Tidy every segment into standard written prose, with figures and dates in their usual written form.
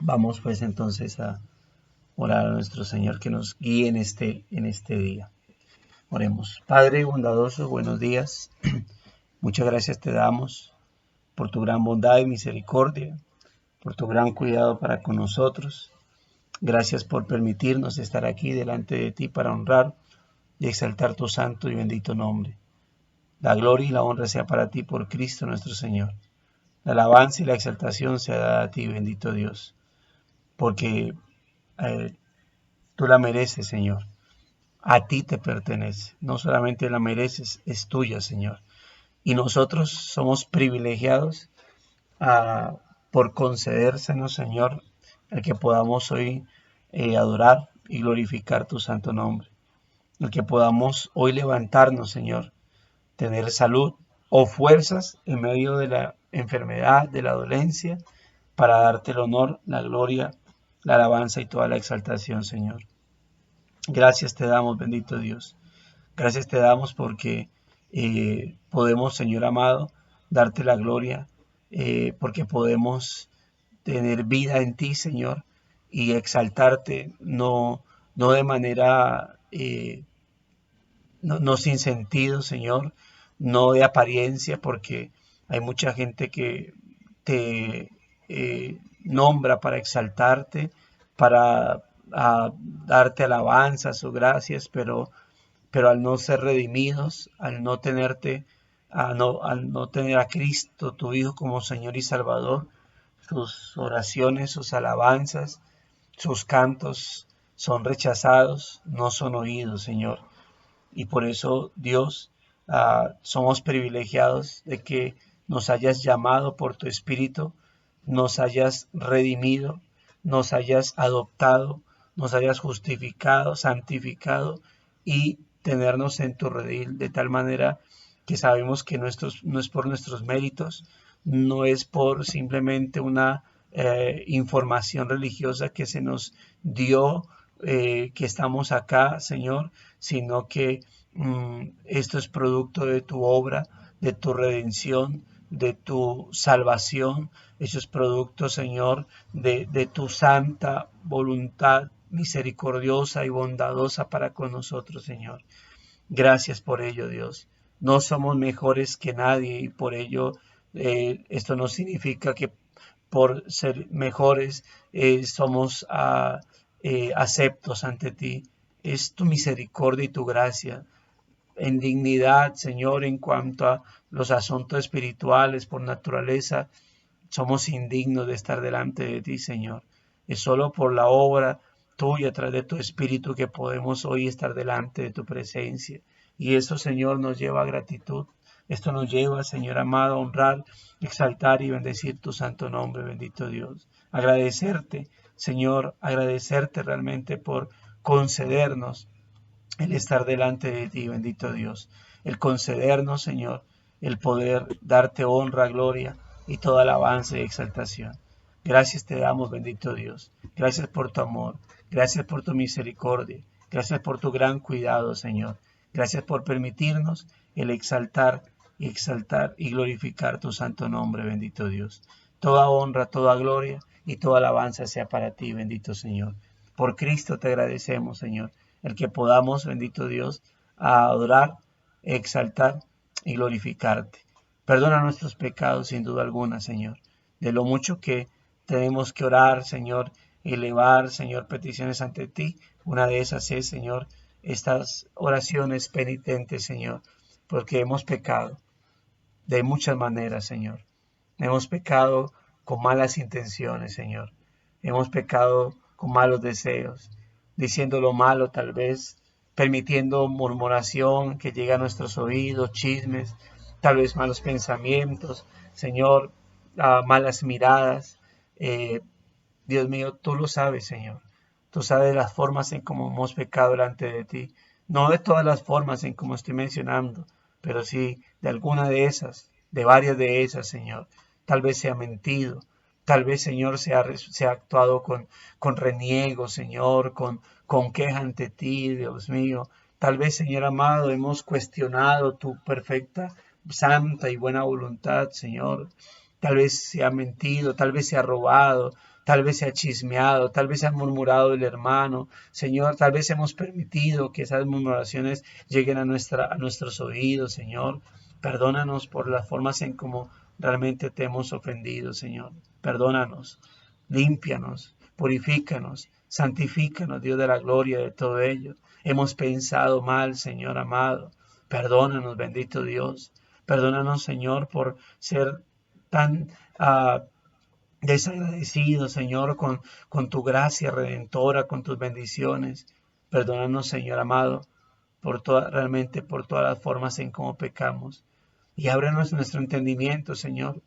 Vamos pues entonces a orar a nuestro Señor que nos guíe en este día. Oremos. Padre bondadoso, buenos días. Muchas gracias te damos por tu gran bondad y misericordia, por tu gran cuidado para con nosotros. Gracias por permitirnos estar aquí delante de ti para honrar y exaltar tu santo y bendito nombre. La gloria y la honra sea para ti por Cristo nuestro Señor. La alabanza y la exaltación sea dada a ti, bendito Dios, porque eh, tú la mereces, Señor. A ti te pertenece. No solamente la mereces, es tuya, Señor. Y nosotros somos privilegiados por concedérsenos, Señor, el que podamos hoy adorar y glorificar tu santo nombre. El que podamos hoy levantarnos, Señor, tener salud o fuerzas en medio de la enfermedad, de la dolencia, para darte el honor, la gloria, la alabanza y toda la exaltación, Señor. Gracias te damos, bendito Dios. Gracias te damos porque podemos, Señor amado, darte la gloria, porque podemos tener vida en ti, Señor, y exaltarte, no de manera, no sin sentido, Señor, no de apariencia, porque hay mucha gente que te nombra para exaltarte, para darte alabanzas o gracias, pero al no ser redimidos, al no tenerte, al no tener a Cristo, tu Hijo, como Señor y Salvador, sus oraciones, sus alabanzas, sus cantos son rechazados, no son oídos, Señor. Y por eso, Dios, somos privilegiados de que nos hayas llamado por tu Espíritu, nos hayas redimido, nos hayas adoptado, nos hayas justificado, santificado y tenernos en tu redil, de tal manera que sabemos que no es por nuestros méritos, no es por simplemente una información religiosa que se nos dio, que estamos acá, Señor, sino que esto es producto de tu obra, de tu redención, de tu salvación. Eso es producto, Señor, de tu santa voluntad misericordiosa y bondadosa para con nosotros, Señor. Gracias por ello, Dios. No somos mejores que nadie y por ello esto no significa que por ser mejores somos aceptos ante ti. Es tu misericordia y tu gracia. En dignidad, Señor, en cuanto a los asuntos espirituales por naturaleza, somos indignos de estar delante de ti, Señor. Es solo por la obra tuya a través de tu Espíritu que podemos hoy estar delante de tu presencia. Y eso, Señor, nos lleva a gratitud. Esto nos lleva, Señor amado, a honrar, exaltar y bendecir tu santo nombre, bendito Dios. Agradecerte, Señor, agradecerte realmente por concedernos el estar delante de ti, bendito Dios. El concedernos, Señor, el poder darte honra, gloria y toda alabanza y exaltación. Gracias te damos, bendito Dios. Gracias por tu amor. Gracias por tu misericordia. Gracias por tu gran cuidado, Señor. Gracias por permitirnos el exaltar y glorificar tu santo nombre, bendito Dios. Toda honra, toda gloria y toda alabanza sea para ti, bendito Señor. Por Cristo te agradecemos, Señor, el que podamos, bendito Dios, adorar, exaltar y glorificarte. Perdona nuestros pecados sin duda alguna, Señor, de lo mucho que tenemos que orar, Señor, elevar, Señor, peticiones ante ti. Una de esas es, Señor, estas oraciones penitentes, Señor, porque hemos pecado de muchas maneras, Señor. Hemos pecado con malas intenciones, Señor. Hemos pecado con malos deseos, diciendo lo malo tal vez, permitiendo murmuración que llega a nuestros oídos, chismes, tal vez malos pensamientos, Señor, malas miradas. Eh, Dios mío, tú lo sabes, Señor. Tú sabes las formas en cómo hemos pecado delante de ti. No de todas las formas en cómo estoy mencionando, pero sí de alguna de esas, de varias de esas, Señor. Tal vez se ha mentido, tal vez, Señor, se ha actuado con reniego, Señor, con queja ante ti, Dios mío. Tal vez, Señor amado, hemos cuestionado tu perfecta, santa y buena voluntad, Señor. Tal vez se ha mentido, tal vez se ha robado, tal vez se ha chismeado, tal vez se ha murmurado el hermano. Señor, tal vez hemos permitido que esas murmuraciones lleguen a nuestros oídos, Señor. Perdónanos por las formas en como realmente te hemos ofendido, Señor. Perdónanos, límpianos, purifícanos, santifícanos, Dios de la gloria de todo ello. Hemos pensado mal, Señor amado. Perdónanos, bendito Dios. Perdónanos, Señor, por ser tan desagradecidos, Señor, con tu gracia redentora, con tus bendiciones. Perdónanos, Señor amado, realmente por todas las formas en cómo pecamos. Y ábrenos nuestro entendimiento, Señor,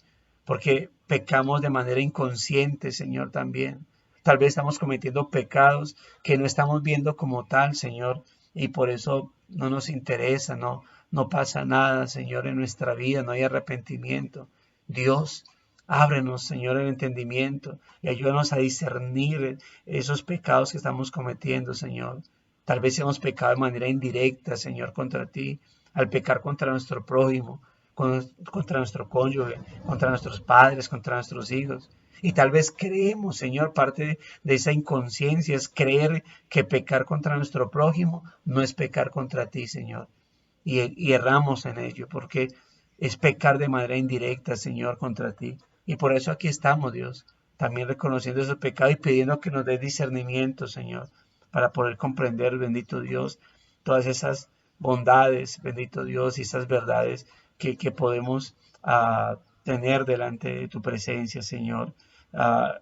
porque pecamos de manera inconsciente, Señor, también. Tal vez estamos cometiendo pecados que no estamos viendo como tal, Señor, y por eso no nos interesa, no pasa nada, Señor, en nuestra vida, no hay arrepentimiento. Dios, ábrenos, Señor, el entendimiento y ayúdanos a discernir esos pecados que estamos cometiendo, Señor. Tal vez hemos pecado de manera indirecta, Señor, contra ti, al pecar contra nuestro prójimo, contra nuestro cónyuge, contra nuestros padres, contra nuestros hijos. Y tal vez creemos, Señor, parte de esa inconsciencia es creer que pecar contra nuestro prójimo no es pecar contra ti, Señor. Y erramos en ello, porque es pecar de manera indirecta, Señor, contra ti. Y por eso aquí estamos, Dios, también reconociendo esos pecados y pidiendo que nos des discernimiento, Señor, para poder comprender, bendito Dios, todas esas bondades, bendito Dios, y esas verdades que podemos tener delante de tu presencia, Señor,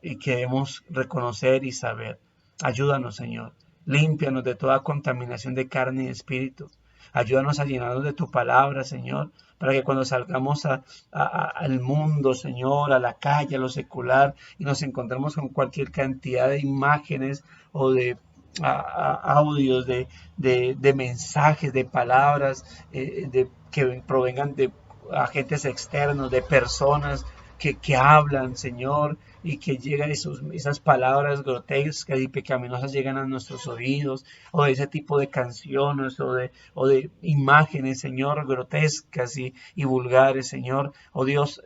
y queremos reconocer y saber. Ayúdanos, Señor. Límpianos de toda contaminación de carne y espíritu. Ayúdanos a llenarnos de tu palabra, Señor, para que cuando salgamos al mundo, Señor, a la calle, a lo secular, y nos encontremos con cualquier cantidad de imágenes o de audios, de mensajes, de palabras que provengan de agentes externos, de personas que hablan, Señor, y que llegan esas palabras grotescas y pecaminosas llegan a nuestros oídos, o de ese tipo de canciones, o de imágenes, Señor, grotescas y vulgares, Señor. Oh Dios,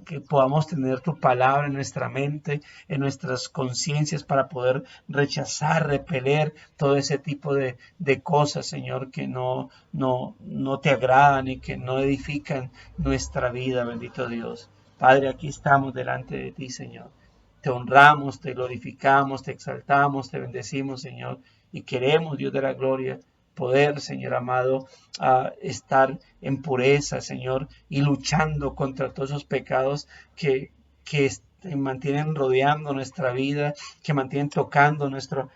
que podamos tener tu palabra en nuestra mente, en nuestras conciencias para poder rechazar, repeler todo ese tipo de cosas, Señor, que no te agradan y que no edifican nuestra vida, bendito Dios. Padre, aquí estamos delante de ti, Señor. Te honramos, te glorificamos, te exaltamos, te bendecimos, Señor. Y queremos, Dios de la gloria, poder, Señor amado, estar en pureza, Señor, y luchando contra todos esos pecados que mantienen rodeando nuestra vida, que mantienen tocando nuestro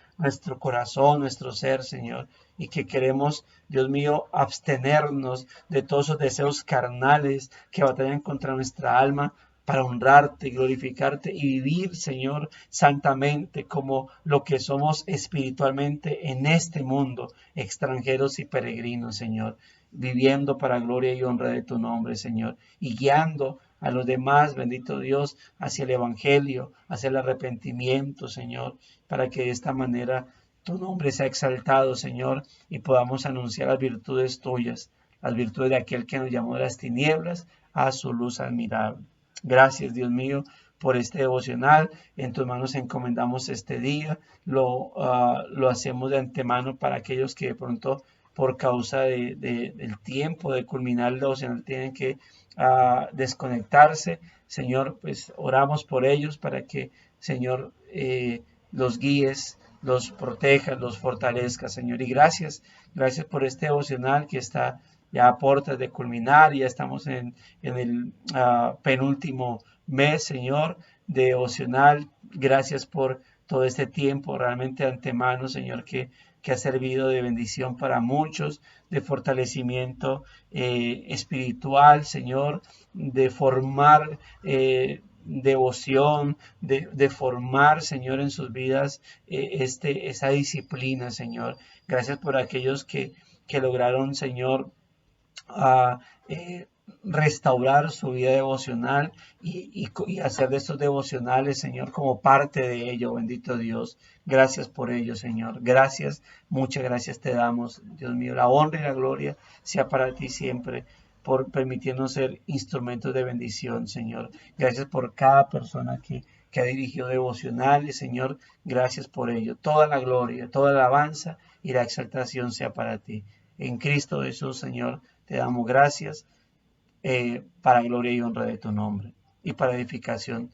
corazón, nuestro ser, Señor, y que queremos, Dios mío, abstenernos de todos esos deseos carnales que batallan contra nuestra alma, para honrarte y glorificarte y vivir, Señor, santamente como lo que somos espiritualmente en este mundo, extranjeros y peregrinos, Señor, viviendo para gloria y honra de tu nombre, Señor, y guiando a los demás, bendito Dios, hacia el Evangelio, hacia el arrepentimiento, Señor, para que de esta manera tu nombre sea exaltado, Señor, y podamos anunciar las virtudes tuyas, las virtudes de aquel que nos llamó de las tinieblas a su luz admirable. Gracias, Dios mío, por este devocional. En tus manos encomendamos este día. Lo hacemos de antemano para aquellos que de pronto, por causa del tiempo de culminar el devocional, tienen que desconectarse. Señor, pues oramos por ellos para que, Señor, los guíes, los protejas, los fortalezca, Señor. Y gracias por este devocional que está ya a puertas de culminar. Ya estamos en el penúltimo mes, Señor, de devocional. Gracias por todo este tiempo, realmente de antemano, Señor, que ha servido de bendición para muchos, de fortalecimiento espiritual, Señor, de formar devoción, de formar, Señor, en sus vidas esa disciplina, Señor. Gracias por aquellos que lograron, Señor, restaurar su vida devocional y hacer de estos devocionales, Señor, como parte de ello, bendito Dios. Gracias por ello, Señor. Gracias, muchas gracias te damos, Dios mío. La honra y la gloria sea para ti siempre por permitirnos ser instrumentos de bendición, Señor. Gracias por cada persona que ha dirigido devocionales, Señor. Gracias por ello. Toda la gloria, toda la alabanza y la exaltación sea para ti. En Cristo Jesús, Señor, te damos gracias para gloria y honra de tu nombre y para edificación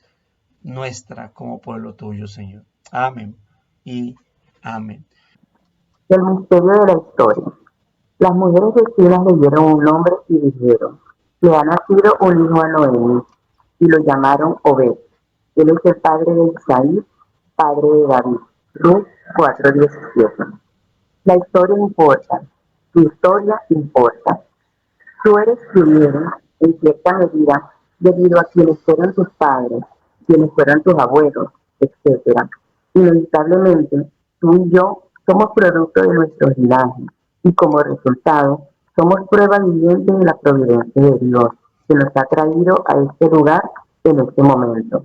nuestra como pueblo tuyo, Señor. Amén y amén. El misterio de la historia. Las mujeres vecinas leyeron un nombre y dijeron: le ha nacido un hijo a Noemi, y lo llamaron Obed. Él es el padre de Isaí, padre de David. Ruth 4:17. La historia importa, tu historia importa. Tú eres quien eres, en cierta medida, debido a quienes fueron tus padres, quienes fueron tus abuelos, etcétera. Inevitablemente, tú y yo somos producto de nuestro linaje y como resultado, somos prueba viviente de la providencia de Dios que nos ha traído a este lugar en este momento.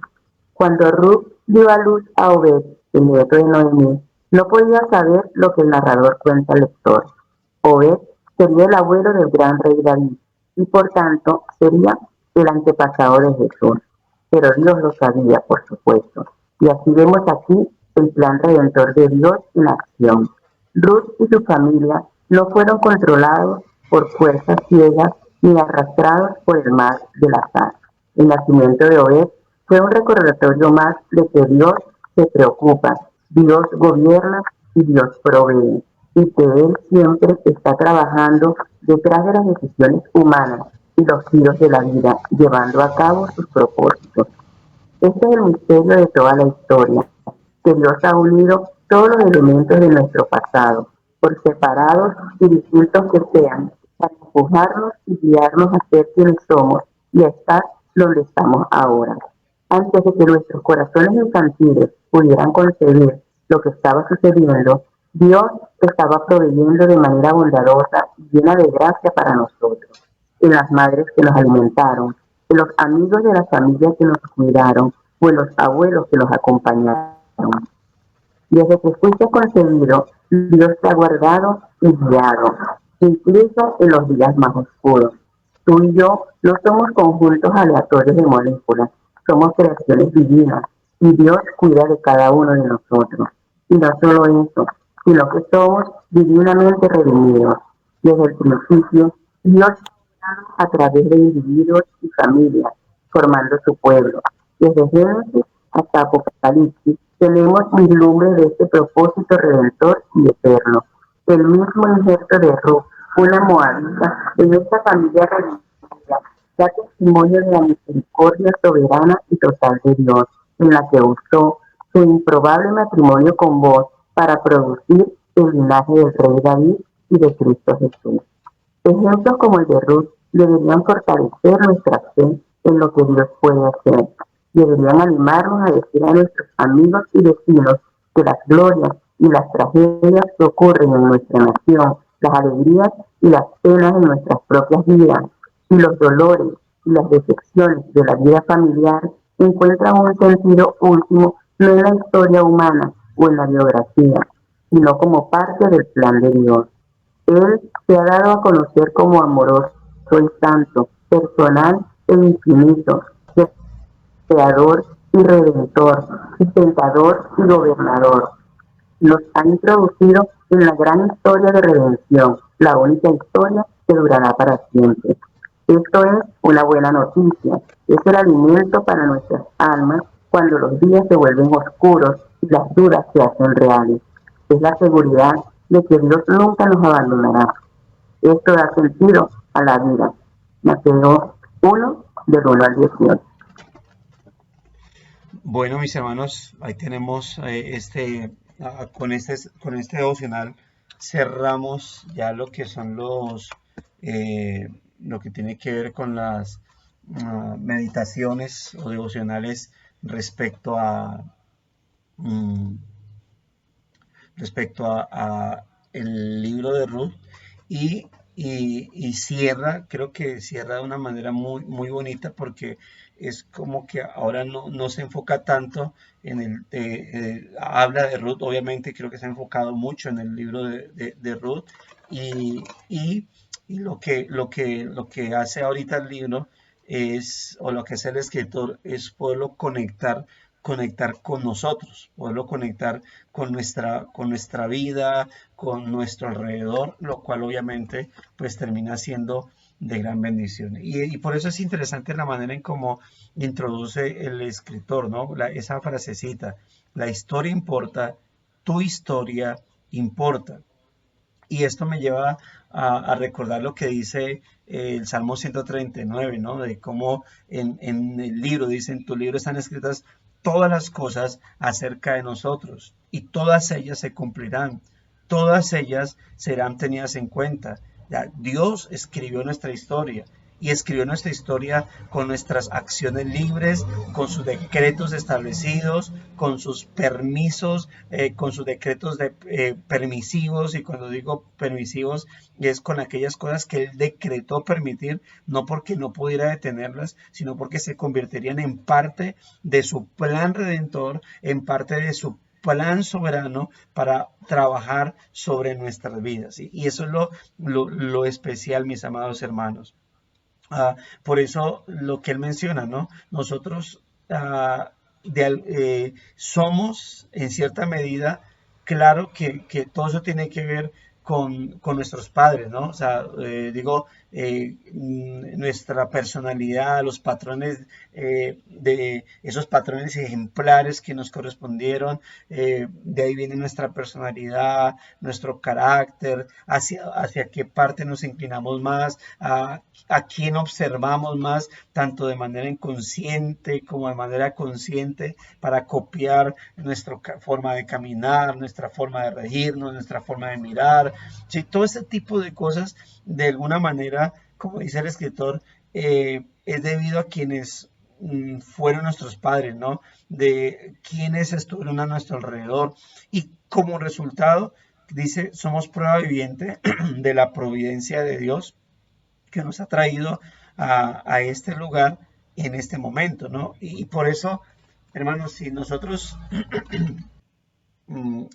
Cuando Ruth dio a luz a Obed, el nieto de Noemí, no podía saber lo que el narrador cuenta al lector. Obed sería el abuelo del gran rey David y por tanto sería el antepasado de Jesús. Pero Dios lo sabía, por supuesto. Y así vemos aquí el plan redentor de Dios en acción. Ruth y su familia no fueron controlados por fuerzas ciegas ni arrastrados por el mar del azar. El nacimiento de Obed fue un recordatorio más de que Dios se preocupa, Dios gobierna y Dios provee, y que Él siempre está trabajando detrás de las decisiones humanas y los giros de la vida, llevando a cabo sus propósitos. Este es el misterio de toda la historia, que Dios ha unido todos los elementos de nuestro pasado, por separados y distintos que sean, para empujarnos y guiarnos a ser quienes somos y a estar donde estamos ahora. Antes de que nuestros corazones infantiles pudieran concebir lo que estaba sucediendo, Dios estaba proveyendo de manera bondadosa y llena de gracia para nosotros, en las madres que nos alimentaron, en los amigos de la familia que nos cuidaron o en los abuelos que nos acompañaron. Desde que fuiste concebido, Dios te ha guardado y guiado, incluso en los días más oscuros. Tú y yo no somos conjuntos aleatorios de moléculas, somos creaciones divinas y Dios cuida de cada uno de nosotros. Y no solo eso, sino que somos divinamente redimidos. Desde el principio, Dios a través de individuos y familias, formando su pueblo. Desde Génesis hasta Apocalipsis, tenemos vislumbre de este propósito redentor y eterno. El mismo injerto de Ruth, una moabita, en esta familia religiosa, da testimonio de la misericordia soberana y total de Dios, en la que usó su improbable matrimonio con vos para producir el linaje del rey David y de Cristo Jesús. Ejemplos como el de Ruth deberían fortalecer nuestra fe en lo que Dios puede hacer. Deberían animarnos a decir a nuestros amigos y vecinos que las glorias y las tragedias que ocurren en nuestra nación, las alegrías y las penas en nuestras propias vidas, y los dolores y las decepciones de la vida familiar encuentran un sentido último no en la historia humana o en la biografía, sino como parte del plan de Dios. Él se ha dado a conocer como amoroso y santo, personal e infinito, creador y redentor, sustentador y gobernador. Nos ha introducido en la gran historia de redención, la única historia que durará para siempre. Esto es una buena noticia, es el alimento para nuestras almas cuando los días se vuelven oscuros y las dudas se hacen reales. Es la seguridad de que Dios nunca nos abandonará. Esto da sentido a la vida. Mateo 1, del 1 al 18. Bueno, mis hermanos, ahí tenemos con este devocional cerramos ya lo que son lo que tiene que ver con las meditaciones o devocionales respecto a, mm, respecto a el libro de Ruth y, y cierra, creo que cierra de una manera muy, muy bonita porque es como que ahora no se enfoca tanto en habla de Ruth, obviamente creo que se ha enfocado mucho en el libro de Ruth y, y, y lo que hace ahorita el libro o lo que hace el escritor es poderlo conectar con nosotros, poderlo conectar con nuestra vida, con nuestro alrededor, lo cual obviamente pues termina siendo de gran bendición. Y por eso es interesante la manera en cómo introduce el escritor, ¿no? Esa frasecita, la historia importa, tu historia importa. Y esto me lleva a recordar lo que dice el Salmo 139, ¿no? De cómo en el libro, dice, en tu libro están escritas todas las cosas acerca de nosotros y todas ellas se cumplirán, todas ellas serán tenidas en cuenta. Ya, Dios escribió nuestra historia y escribió nuestra historia con nuestras acciones libres, con sus decretos establecidos, con sus permisos, con sus decretos permisivos, y cuando digo permisivos es con aquellas cosas que él decretó permitir, no porque no pudiera detenerlas, sino porque se convertirían en parte de su plan redentor, en parte de su plan soberano para trabajar sobre nuestras vidas. ¿Sí? Y eso es lo especial, mis amados hermanos. Por eso lo que él menciona, ¿no? Nosotros somos en cierta medida, claro que todo eso tiene que ver con nuestros padres, ¿no? O sea, nuestra personalidad, los patrones de esos patrones ejemplares que nos correspondieron, de ahí viene nuestra personalidad, nuestro carácter, hacia qué parte nos inclinamos más, a quién observamos más, tanto de manera inconsciente como de manera consciente, para copiar nuestra forma de caminar, nuestra forma de regirnos, nuestra forma de mirar. Sí, todo este tipo de cosas, de alguna manera, como dice el escritor, es debido a quienes fueron nuestros padres, ¿no? De quienes estuvieron a nuestro alrededor. Y como resultado, dice, somos prueba viviente de la providencia de Dios que nos ha traído a este lugar en este momento, ¿no? Y por eso, hermanos, si nosotros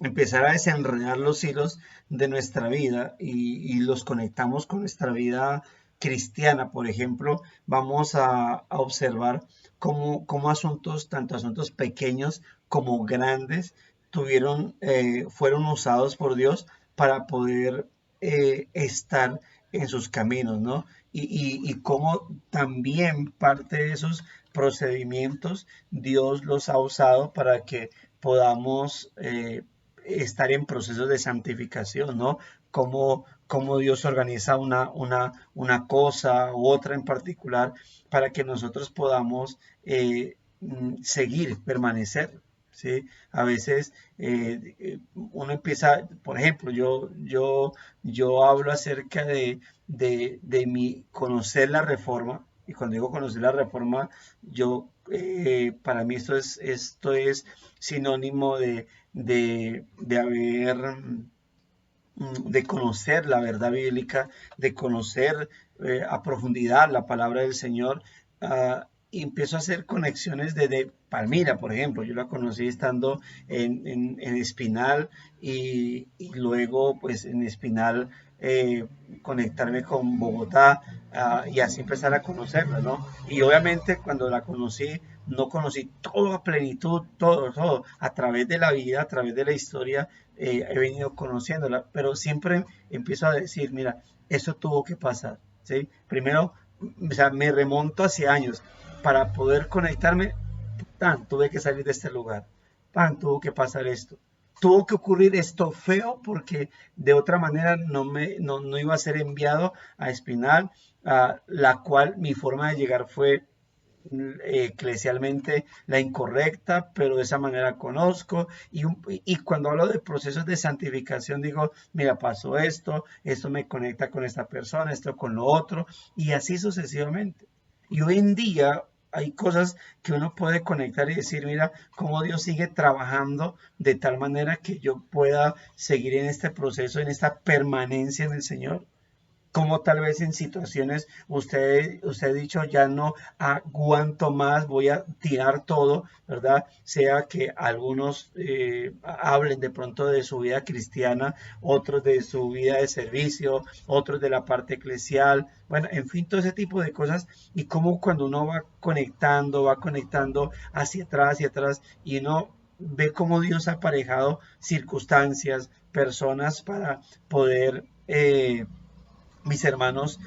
empezar a desenredar los hilos de nuestra vida y los conectamos con nuestra vida cristiana, por ejemplo, vamos a observar cómo asuntos, tanto asuntos pequeños como grandes, fueron usados por Dios para poder estar en sus caminos, ¿no? Y cómo también parte de esos procedimientos Dios los ha usado para que podamos estar en procesos de santificación, ¿no? Cómo Dios organiza una cosa u otra en particular para que nosotros podamos seguir, permanecer. ¿Sí? A veces uno empieza, por ejemplo, yo hablo acerca de mi conocer la reforma, y cuando digo conocer la reforma, para mí esto es sinónimo de de conocer la verdad bíblica, de conocer a profundidad la palabra del Señor, y empiezo a hacer conexiones desde Palmira, por ejemplo. Yo la conocí estando en Espinal y luego pues en Espinal conectarme con Bogotá, y así empezar a conocerla, ¿no? Y obviamente cuando la conocí, no conocí todo a plenitud, todo, a través de la vida, a través de la historia, he venido conociéndola, pero siempre empiezo a decir, mira, eso tuvo que pasar, ¿sí? Primero, o sea, me remonto hacia años para poder conectarme, tuve que salir de este lugar, tuvo que pasar esto. Tuvo que ocurrir esto feo porque de otra manera no iba a ser enviado a Espinal, la cual mi forma de llegar fue eclesialmente la incorrecta, pero de esa manera conozco y cuando hablo de procesos de santificación digo, mira, pasó esto me conecta con esta persona, esto con lo otro y así sucesivamente. Y hoy en día hay cosas que uno puede conectar y decir, mira, cómo Dios sigue trabajando de tal manera que yo pueda seguir en este proceso, en esta permanencia en el Señor. como tal vez en situaciones usted ha dicho, ya no aguanto más, voy a tirar todo, ¿verdad? Sea que algunos hablen de pronto de su vida cristiana, otros de su vida de servicio, otros de la parte eclesial, bueno, en fin, todo ese tipo de cosas, y cómo cuando uno va conectando hacia atrás, y uno ve cómo Dios ha aparejado circunstancias, personas para poder mis hermanos,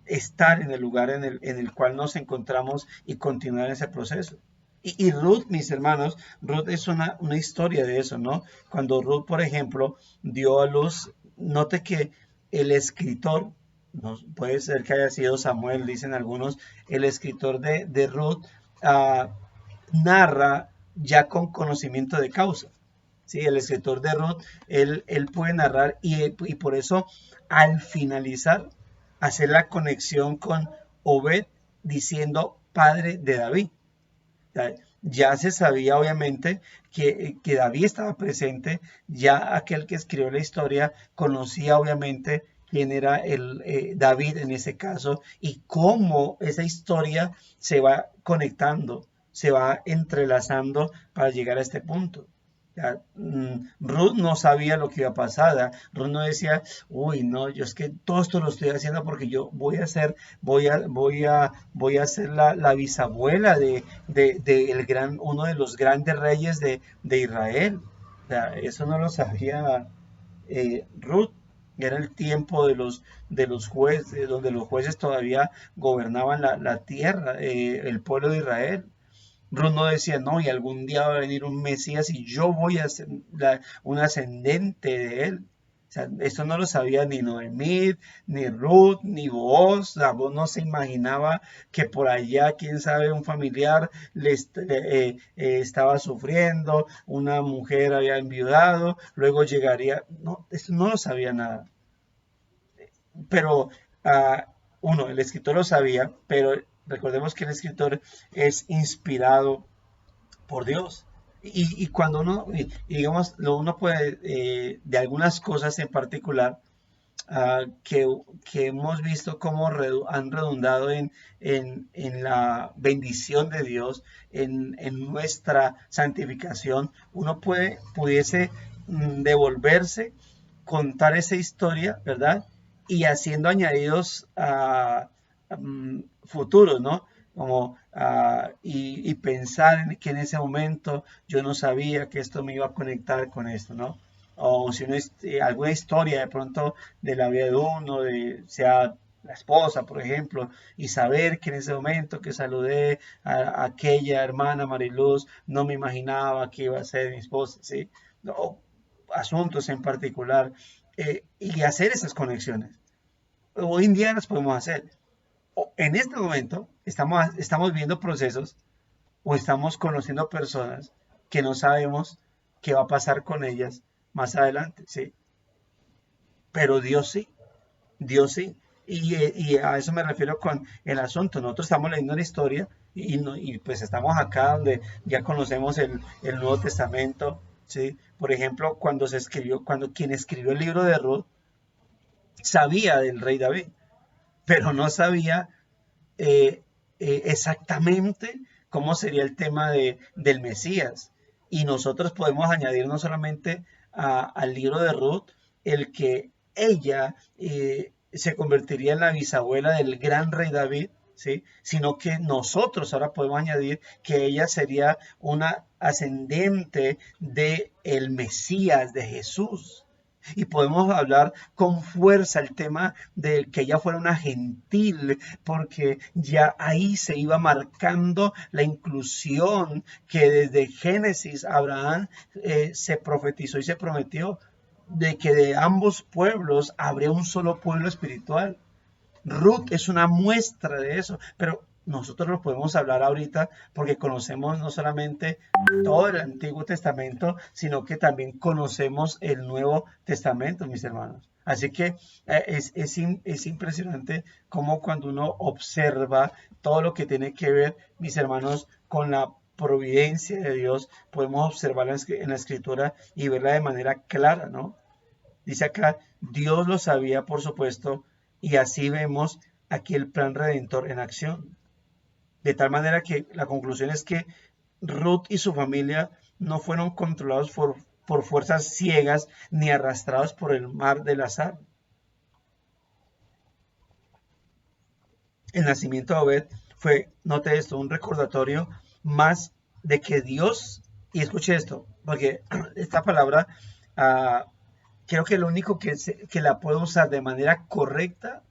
estar en el lugar en el cual nos encontramos y continuar ese proceso. Y Ruth, mis hermanos, Ruth es una historia de eso, ¿no? Cuando Ruth, por ejemplo, dio a luz, note que el escritor, no, puede ser que haya sido Samuel, dicen algunos, el escritor de Ruth narra ya con conocimiento de causa. Sí, el escritor de Ruth, él puede narrar y por eso al finalizar hacer la conexión con Obed diciendo padre de David. O sea, ya se sabía obviamente que David estaba presente, ya aquel que escribió la historia conocía obviamente quién era David en ese caso y cómo esa historia se va conectando, se va entrelazando para llegar a este punto. Ruth no sabía lo que iba a pasar. Ruth no decía, uy, no, yo es que todo esto lo estoy haciendo porque yo voy a ser la bisabuela de uno de los grandes reyes de Israel. O sea, eso no lo sabía Ruth. Era el tiempo de los jueces, donde los jueces todavía gobernaban la tierra, el pueblo de Israel. Bruno decía, no, y algún día va a venir un Mesías y yo voy a ser un ascendente de él. O sea, esto no lo sabía ni Noemí, ni Ruth, ni Booz. O sea, vos no se imaginaba que por allá, quién sabe, un familiar estaba sufriendo, una mujer había enviudado, luego llegaría. No, esto no lo sabía nada. Pero el escritor lo sabía, pero recordemos que el escritor es inspirado por Dios. Y cuando digamos, uno puede, de algunas cosas en particular, que hemos visto cómo han redundado en la bendición de Dios, en nuestra santificación, uno pudiese devolverse, contar esa historia, ¿verdad? Y haciendo añadidos futuros, ¿no? Como, y pensar en que en ese momento yo no sabía que esto me iba a conectar con esto, ¿no? O si alguna historia de pronto de la vida de uno, sea la esposa, por ejemplo, y saber que en ese momento que saludé a aquella hermana Mariluz, no me imaginaba que iba a ser mi esposa, ¿sí? O asuntos en particular, y hacer esas conexiones. Hoy en día las podemos hacer. En este momento estamos viendo procesos o estamos conociendo personas que no sabemos qué va a pasar con ellas más adelante, ¿sí? Pero Dios sí, Dios sí. Y a eso me refiero con el asunto. Nosotros estamos leyendo la historia y pues estamos acá donde ya conocemos el Nuevo Testamento, ¿sí? Por ejemplo, cuando quien escribió el libro de Ruth sabía del rey David, pero no sabía exactamente cómo sería el tema del Mesías. Y nosotros podemos añadir no solamente al libro de Ruth, el que ella se convertiría en la bisabuela del gran rey David, ¿sí? Sino que nosotros ahora podemos añadir que ella sería una ascendente de el Mesías, de Jesús. Y podemos hablar con fuerza el tema de que ella fuera una gentil, porque ya ahí se iba marcando la inclusión que desde Génesis Abraham se profetizó y se prometió de que de ambos pueblos habría un solo pueblo espiritual. Ruth es una muestra de eso, pero nosotros lo podemos hablar ahorita porque conocemos no solamente todo el Antiguo Testamento, sino que también conocemos el Nuevo Testamento, mis hermanos. Así que es impresionante cómo cuando uno observa todo lo que tiene que ver, mis hermanos, con la providencia de Dios, podemos observarla en la Escritura y verla de manera clara, ¿no? Dice acá, Dios lo sabía, por supuesto, Y así vemos aquí el plan redentor en acción. De tal manera que la conclusión es que Ruth y su familia no fueron controlados por fuerzas ciegas ni arrastrados por el mar del azar. El nacimiento de Obed fue, note esto, un recordatorio más de que Dios, y escuche esto, porque esta palabra uh, creo que lo único que la puedo usar de manera correcta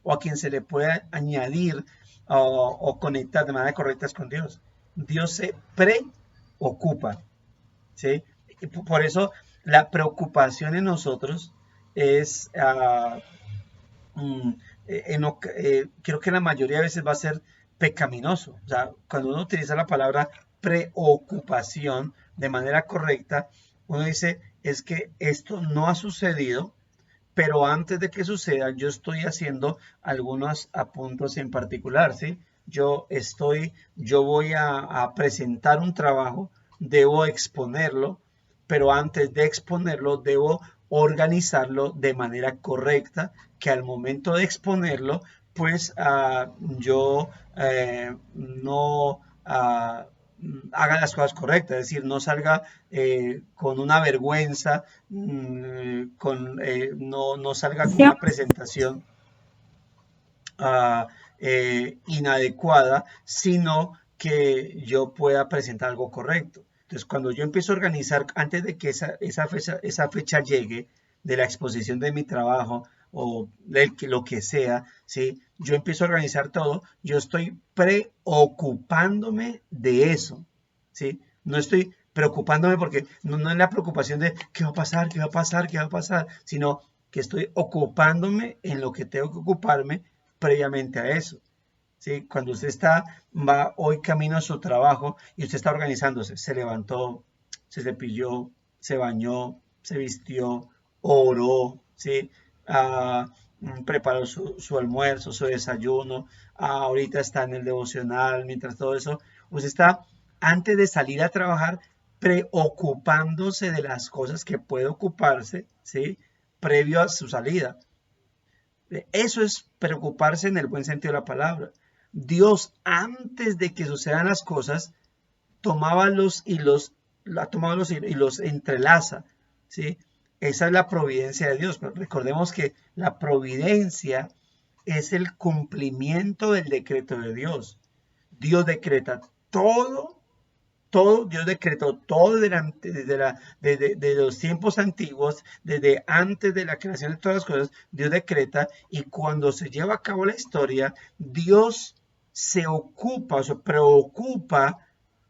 o a quien se le pueda añadir o conectar de manera correcta es con Dios. Dios se preocupa, ¿sí? Y por eso la preocupación en nosotros es, mm, creo que la mayoría de veces va a ser pecaminoso. O sea, cuando uno utiliza la palabra preocupación de manera correcta, uno dice, es que esto no ha sucedido, pero antes de que suceda, yo estoy haciendo algunos apuntos en particular, ¿sí? Yo voy a presentar un trabajo, debo exponerlo, pero antes de exponerlo, debo organizarlo de manera correcta, que al momento de exponerlo, pues yo no haga las cosas correctas, es decir, no salga con una vergüenza, no salga con una presentación uh, inadecuada, sino que yo pueda presentar algo correcto. Entonces, cuando yo empiezo a organizar, antes de que esa fecha llegue de la exposición de mi trabajo o de lo que sea, ¿sí? Yo empiezo a organizar todo, yo estoy preocupándome de eso, ¿sí? No estoy preocupándome porque no es la preocupación de qué va a pasar, qué va a pasar, qué va a pasar, sino que estoy ocupándome en lo que tengo que ocuparme previamente a eso. ¿Sí? Cuando usted va hoy camino a su trabajo y usted está organizándose, se levantó, se cepilló, se bañó, se vistió, oró, ¿sí? Preparó su almuerzo, su desayuno, ahorita está en el devocional, mientras todo eso, usted está, antes de salir a trabajar, preocupándose de las cosas que puede ocuparse, ¿sí? Previo a su salida. Eso es preocuparse en el buen sentido de la palabra. Dios, antes de que sucedan las cosas, tomaba los hilos, y los entrelaza, ¿sí? Esa es la providencia de Dios. Pero recordemos que la providencia es el cumplimiento del decreto de Dios. Dios decreta todo, Dios decretó todo desde los tiempos antiguos, desde antes de la creación de todas las cosas, Dios decreta, y cuando se lleva a cabo la historia, Dios se ocupa, o se preocupa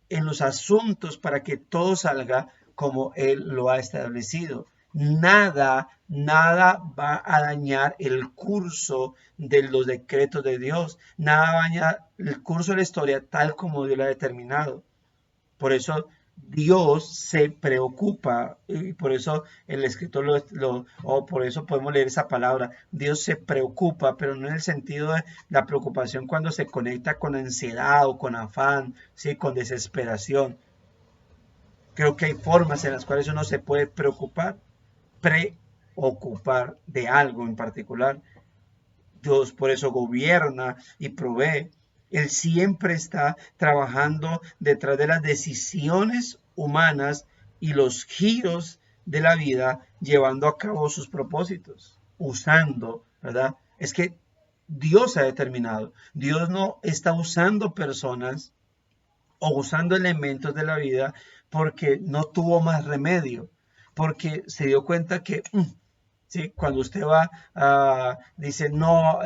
en los asuntos para que todo salga como Él lo ha establecido. Nada va a dañar el curso de los decretos de Dios. Nada va a dañar el curso de la historia tal como Dios lo ha determinado. Por eso Dios se preocupa, y por eso el escritor o por eso podemos leer esa palabra. Dios se preocupa, pero no en el sentido de la preocupación cuando se conecta con ansiedad o con afán, ¿sí? Con desesperación. Creo que hay formas en las cuales uno se puede preocupar de algo en particular. Dios por eso gobierna y provee. Él siempre está trabajando detrás de las decisiones humanas y los giros de la vida, llevando a cabo sus propósitos, usando, ¿verdad? Es que Dios ha determinado. Dios no está usando personas o usando elementos de la vida porque no tuvo más remedio, porque se dio cuenta que ¿sí? Cuando usted va, dice, no,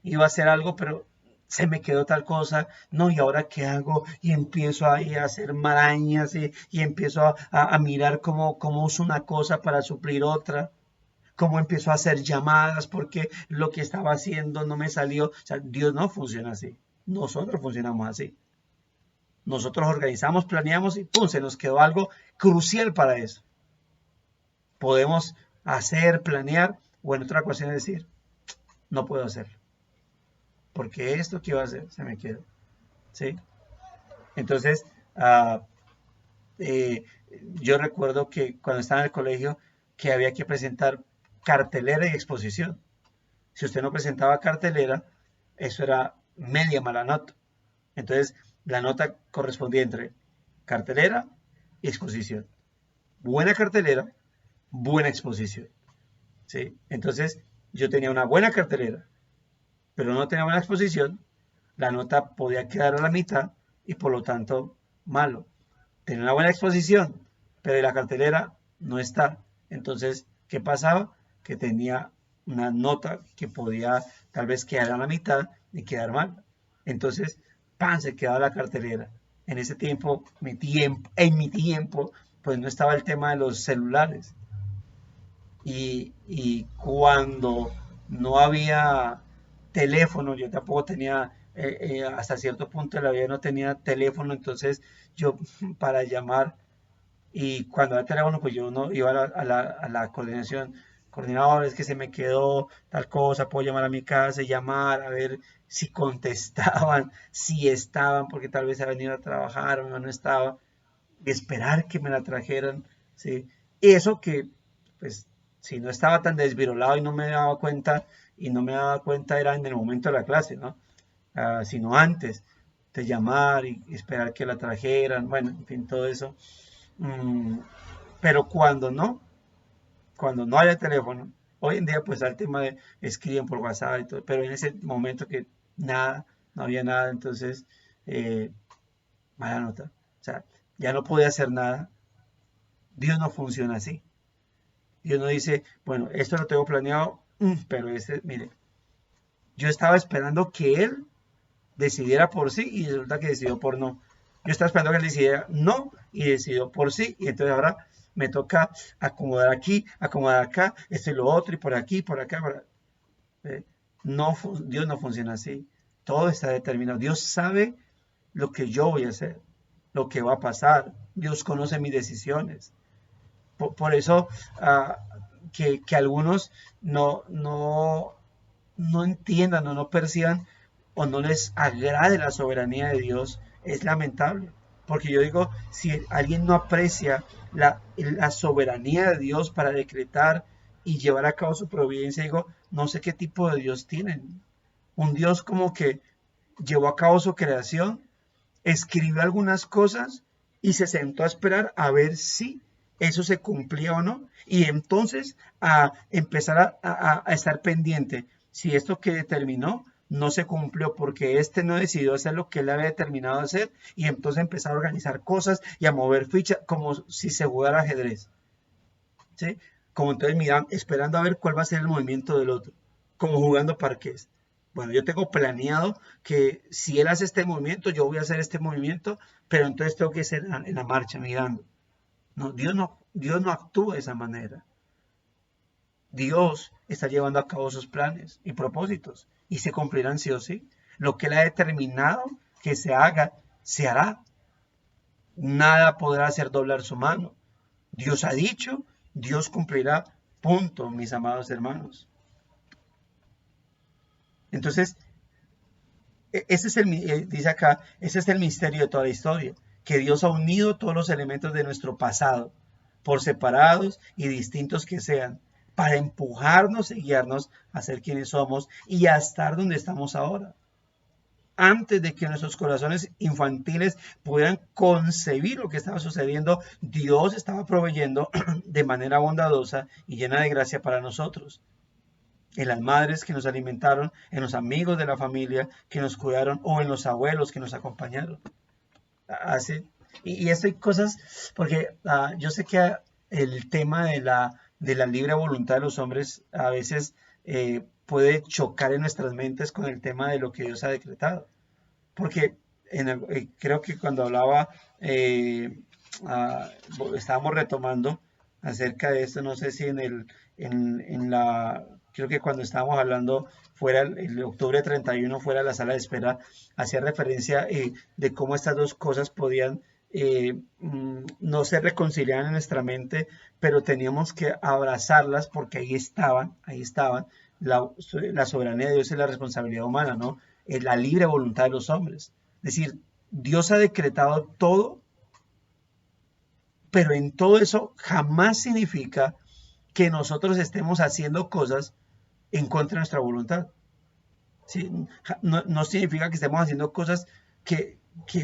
iba a hacer algo, pero se me quedó tal cosa, no, ¿y ahora qué hago? Y empiezo a hacer marañas y empiezo a mirar cómo uso una cosa para suplir otra, cómo empiezo a hacer llamadas porque lo que estaba haciendo no me salió. O sea, Dios no funciona así, nosotros funcionamos así. Nosotros organizamos, planeamos y ¡pum! Se nos quedó algo crucial para eso. Podemos hacer, planear, o en otra ocasión decir, no puedo hacerlo. Porque esto que iba a hacer se me quedó. ¿Sí? Entonces, yo recuerdo que cuando estaba en el colegio, que había que presentar cartelera y exposición. Si usted no presentaba cartelera, eso era media mala nota. Entonces, la nota correspondía entre cartelera y exposición. Buena cartelera, buena exposición. ¿Sí? Entonces, yo tenía una buena cartelera, pero no tenía buena exposición, la nota podía quedar a la mitad y por lo tanto malo. Tenía una buena exposición, pero la cartelera no está. Entonces, ¿qué pasaba? Que tenía una nota que podía tal vez quedar a la mitad y quedar mal. Entonces, ¡pam! Se quedaba la cartelera. En ese tiempo, en mi tiempo, pues no estaba el tema de los celulares. Y cuando no había teléfono, yo tampoco tenía, hasta cierto punto de la vida no tenía teléfono, entonces yo para llamar, y cuando era teléfono, pues yo no iba a la coordinación, coordinador, es que se me quedó tal cosa, puedo llamar a mi casa y llamar a ver si contestaban, si estaban, porque tal vez habían ido a trabajar o no estaba, y esperar que me la trajeran, ¿sí? Y eso que, pues, si no estaba tan desvirolado y no me daba cuenta, era en el momento de la clase, ¿no? Sino antes de llamar y esperar que la trajeran, bueno, en fin, todo eso. Mm, pero cuando no haya teléfono, hoy en día pues el tema de escriben por WhatsApp y todo, pero en ese momento que nada, no había nada, entonces, eh, mala nota. O sea, ya no podía hacer nada. Dios no funciona así. Dios no dice, bueno, esto lo tengo planeado, pero mire, yo estaba esperando que Él decidiera por sí y resulta que decidió por no. Yo estaba esperando que Él decidiera no y decidió por sí y entonces ahora me toca acomodar aquí, acomodar acá, esto y lo otro y por aquí, por acá. Eh, no, Dios no funciona así. Todo está determinado. Dios sabe lo que yo voy a hacer, lo que va a pasar. Dios conoce mis decisiones. Por eso que algunos no entiendan o no perciban o no les agrade la soberanía de Dios es lamentable. Porque yo digo, si alguien no aprecia la soberanía de Dios para decretar y llevar a cabo su providencia, digo, no sé qué tipo de Dios tienen. Un Dios como que llevó a cabo su creación, escribió algunas cosas y se sentó a esperar a ver si eso se cumplía o no. Y entonces a empezar a estar pendiente si esto que determinó no se cumplió porque este no decidió hacer lo que él había determinado hacer y entonces empezar a organizar cosas y a mover fichas como si se jugara ajedrez. ¿Sí? Como entonces miran, esperando a ver cuál va a ser el movimiento del otro, como jugando parqués. Bueno, yo tengo planeado que si él hace este movimiento, yo voy a hacer este movimiento, pero entonces tengo que ser en la marcha mirando. No, Dios no actúa de esa manera. Dios está llevando a cabo sus planes y propósitos y se cumplirán sí o sí. Lo que Él ha determinado que se haga, se hará. Nada podrá hacer doblar su mano. Dios ha dicho, Dios cumplirá. Punto, mis amados hermanos. Entonces, ese es dice acá, ese es el misterio de toda la historia, que Dios ha unido todos los elementos de nuestro pasado, por separados y distintos que sean, para empujarnos y guiarnos a ser quienes somos y a estar donde estamos ahora. Antes de que nuestros corazones infantiles pudieran concebir lo que estaba sucediendo, Dios estaba proveyendo de manera bondadosa y llena de gracia para nosotros. En las madres que nos alimentaron, en los amigos de la familia que nos cuidaron o en los abuelos que nos acompañaron. Así, y esto hay cosas, porque yo sé que el tema de la libre voluntad de los hombres a veces puede chocar en nuestras mentes con el tema de lo que Dios ha decretado. Porque creo que cuando hablaba, ah, estábamos retomando acerca de esto, no sé si creo que cuando estábamos hablando fuera, el octubre 31 fuera de la sala de espera, hacía referencia de cómo estas dos cosas podían no se reconciliaban en nuestra mente, pero teníamos que abrazarlas porque ahí estaban, la soberanía de Dios y la responsabilidad humana, ¿no? La libre voluntad de los hombres. Es decir, Dios ha decretado todo, pero en todo eso jamás significa que nosotros estemos haciendo cosas en contra de nuestra voluntad. ¿Sí? No significa que estemos haciendo cosas que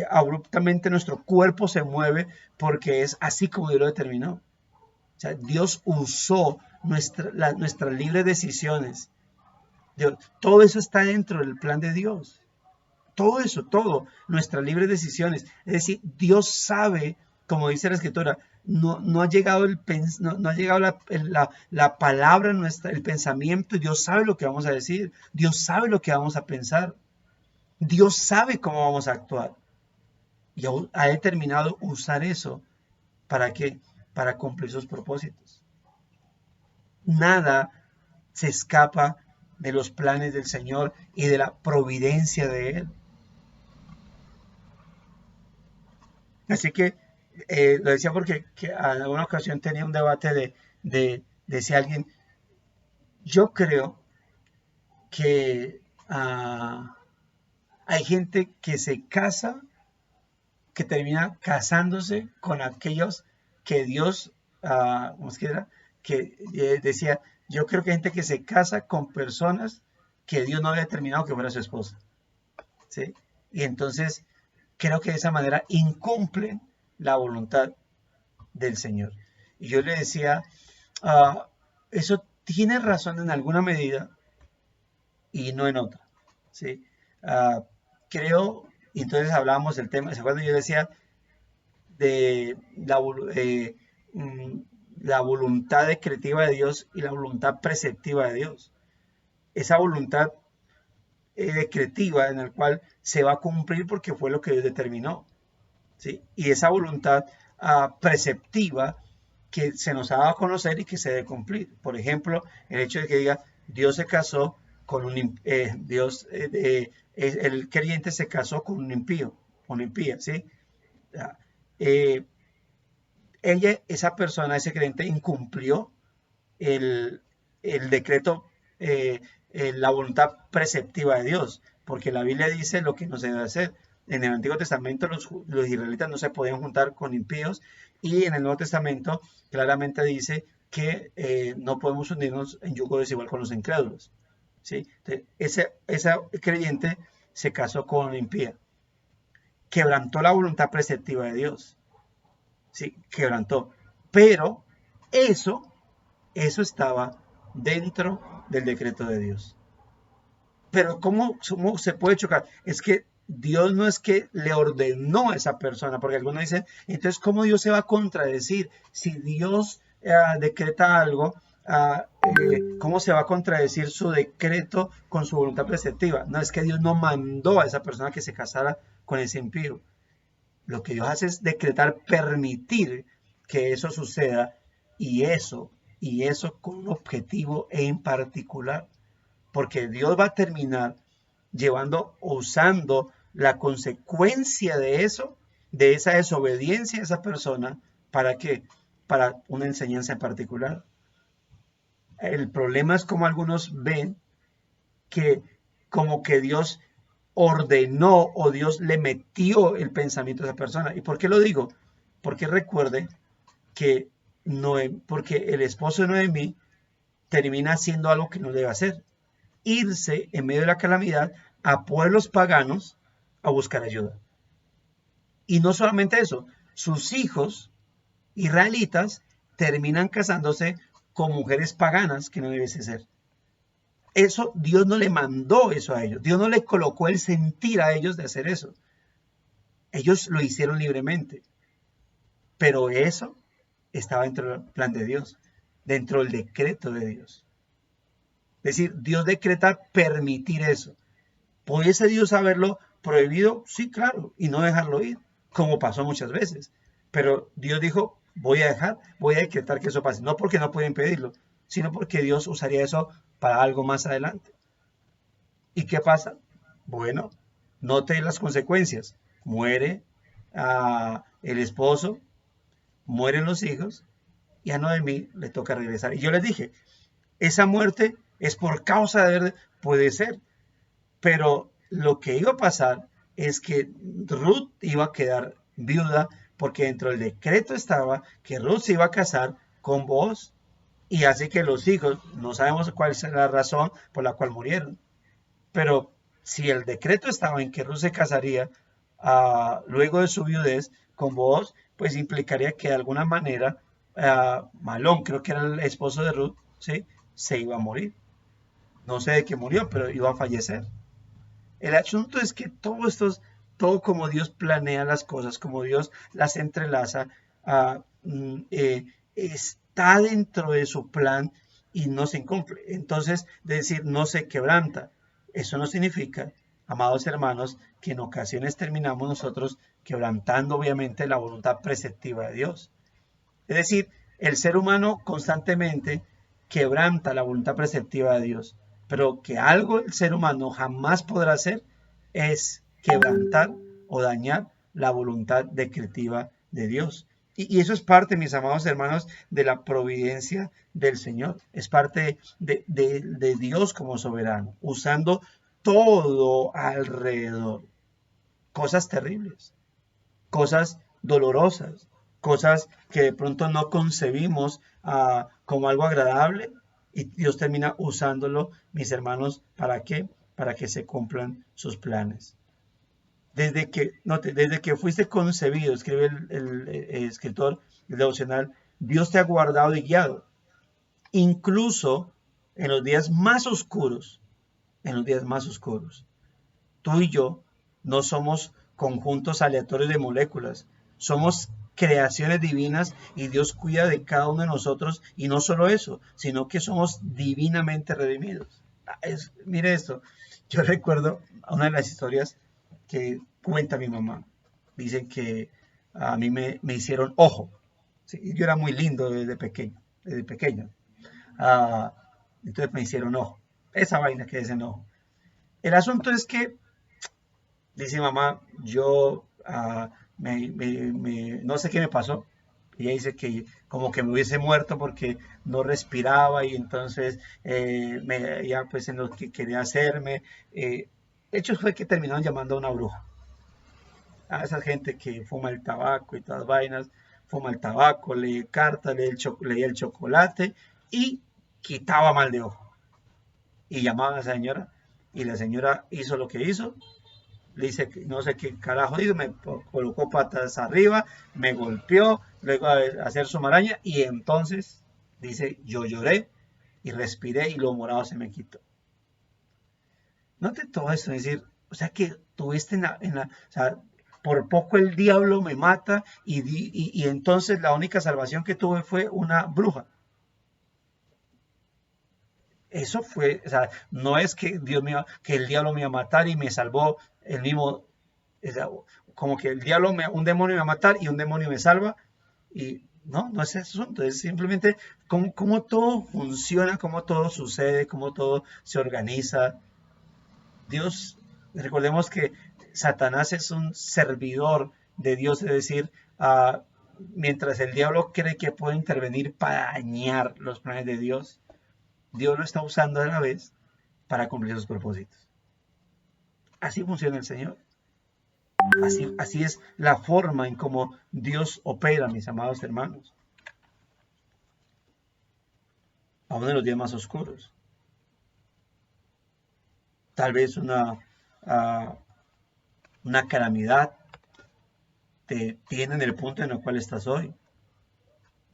abruptamente nuestro cuerpo se mueve porque es así como Dios lo determinó. O sea, Dios usó nuestras libres decisiones. Todo eso está dentro del plan de Dios. Todo eso, todo, nuestras libres decisiones. Es decir, Dios sabe, como dice la Escritura, no ha llegado, no ha llegado la palabra, el pensamiento, y Dios sabe lo que vamos a decir, Dios sabe lo que vamos a pensar, Dios sabe cómo vamos a actuar. Y ha determinado usar eso. ¿Para qué? Para cumplir sus propósitos. Nada se escapa de los planes del Señor y de la providencia de Él. Así que lo decía porque en alguna ocasión tenía un debate de si alguien, yo creo que hay gente que se casa, que termina casándose con aquellos que Dios, ¿cómo es que era? Que decía, yo creo que hay gente que se casa con personas que Dios no había determinado que fuera su esposa, ¿sí? Y entonces creo que de esa manera incumplen la voluntad del Señor. Y yo le decía, eso tiene razón en alguna medida y no en otra, ¿sí? Creo, y entonces hablábamos del tema, ¿se acuerdan? Yo decía de mm, la voluntad decretiva de Dios y la voluntad preceptiva de Dios. Esa voluntad decretiva en la cual se va a cumplir porque fue lo que Dios determinó, ¿sí? Y esa voluntad preceptiva que se nos ha dado a conocer y que se debe cumplir. Por ejemplo, el hecho de que diga, Dios se casó con el creyente se casó con un impío, con una impía, ¿sí? Eh, esa persona, ese creyente, incumplió el, el decreto, la voluntad preceptiva de Dios, porque la Biblia dice lo que no se debe hacer. En el Antiguo Testamento los israelitas no se podían juntar con impíos y en el Nuevo Testamento claramente dice que no podemos unirnos en yugo desigual con los incrédulos. ¿Sí? Entonces, esa creyente se casó con una impía, quebrantó la voluntad preceptiva de Dios, ¿sí? Quebrantó, pero eso estaba dentro del decreto de Dios. Pero ¿cómo se puede chocar? Es que Dios no es que le ordenó a esa persona, porque algunos dicen, entonces, ¿cómo Dios se va a contradecir? Si Dios decreta algo, ¿cómo se va a contradecir su decreto con su voluntad preceptiva? No, es que Dios no mandó a esa persona que se casara con ese impío. Lo que Dios hace es decretar, permitir que eso suceda y eso con un objetivo en particular. Porque Dios va a terminar usando la consecuencia de eso, de esa desobediencia de esa persona, ¿para qué? Para una enseñanza en particular. El problema es como algunos ven que como que Dios ordenó o Dios le metió el pensamiento a esa persona. ¿Y por qué lo digo? Porque recuerde que porque el esposo de Noemí termina haciendo algo que no debe hacer. Irse en medio de la calamidad a pueblos paganos a buscar ayuda. Y no solamente eso, sus hijos israelitas terminan casándose con mujeres paganas que no debiese ser. Eso, Dios no le mandó eso a ellos. Dios no le colocó el sentir a ellos de hacer eso. Ellos lo hicieron libremente. Pero eso estaba dentro del plan de Dios, dentro del decreto de Dios. Es decir, Dios decreta permitir eso. ¿Pudiese Dios haberlo prohibido? Sí, claro, y no dejarlo ir, como pasó muchas veces. Pero Dios dijo, voy a decretar que eso pase. No porque no pueda impedirlo, sino porque Dios usaría eso para algo más adelante. ¿Y qué pasa? Bueno, note las consecuencias. Muere el esposo, mueren los hijos, y a Noemí le toca regresar. Y yo les dije, esa muerte es por causa de... Puede ser, pero lo que iba a pasar es que Ruth iba a quedar viuda porque dentro del decreto estaba que Ruth se iba a casar con Boaz y hace que los hijos, no sabemos cuál es la razón por la cual murieron, pero si el decreto estaba en que Ruth se casaría luego de su viudez con Booz, pues implicaría que de alguna manera Malón, creo que era el esposo de Ruth, ¿sí? Se iba a morir. No sé de qué murió, pero iba a fallecer. El asunto es que todo esto es todo como Dios planea las cosas, como Dios las entrelaza, está dentro de su plan y no se incumple. Entonces, de decir, no se quebranta. Eso no significa, amados hermanos, que en ocasiones terminamos nosotros quebrantando obviamente la voluntad preceptiva de Dios. Es decir, el ser humano constantemente quebranta la voluntad preceptiva de Dios, pero que algo el ser humano jamás podrá hacer es quebrantar o dañar la voluntad decretiva de Dios. Y eso es parte, mis amados hermanos, de la providencia del Señor. Es parte de Dios como soberano, usando todo alrededor. Cosas terribles, cosas dolorosas, cosas que de pronto no concebimos como algo agradable y Dios termina usándolo, mis hermanos, ¿para qué? Para que se cumplan sus planes. Desde que fuiste concebido, escribe el escritor del devocional, Dios te ha guardado y guiado, incluso en los días más oscuros, en los días más oscuros. Tú y yo no somos conjuntos aleatorios de moléculas, somos creaciones divinas y Dios cuida de cada uno de nosotros y no solo eso, sino que somos divinamente redimidos. Mire esto, yo recuerdo una de las historias que cuenta mi mamá. Dicen que a mí me hicieron ojo. ¿Sí? Yo era muy lindo desde pequeño. Ah, entonces me hicieron ojo. Esa vaina que dicen ojo. El asunto es que dice mamá, yo no sé qué me pasó. Ella dice que como que me hubiese muerto porque no respiraba y entonces ya pues en lo que quería hacerme. El hecho fue que terminaron llamando a una bruja. A esa gente que fuma el tabaco y todas vainas, fuma el tabaco, lee cartas, leía el chocolate y quitaba mal de ojo. Y llamaba a la señora y la señora hizo lo que hizo, le dice que no sé qué carajo hizo, me colocó patas arriba, me golpeó, luego a hacer su maraña y entonces dice, yo lloré y respiré y lo morado se me quitó. Note todo esto, es decir, o sea que tuviste o sea, por poco el diablo me mata y entonces la única salvación que tuve fue una bruja. Eso fue, o sea, no es que que el diablo me iba a matar y me salvó el mismo, o sea, como que un demonio me va a matar y un demonio me salva y no es ese asunto, es simplemente cómo todo funciona, cómo todo sucede, cómo todo se organiza. Dios, recordemos que Satanás es un servidor de Dios, es decir, mientras el diablo cree que puede intervenir para dañar los planes de Dios, Dios lo está usando a la vez para cumplir sus propósitos. Así funciona el Señor. Así es la forma en cómo Dios opera, mis amados hermanos. Aún en los días más oscuros. Tal vez una calamidad te tiene en el punto en el cual estás hoy.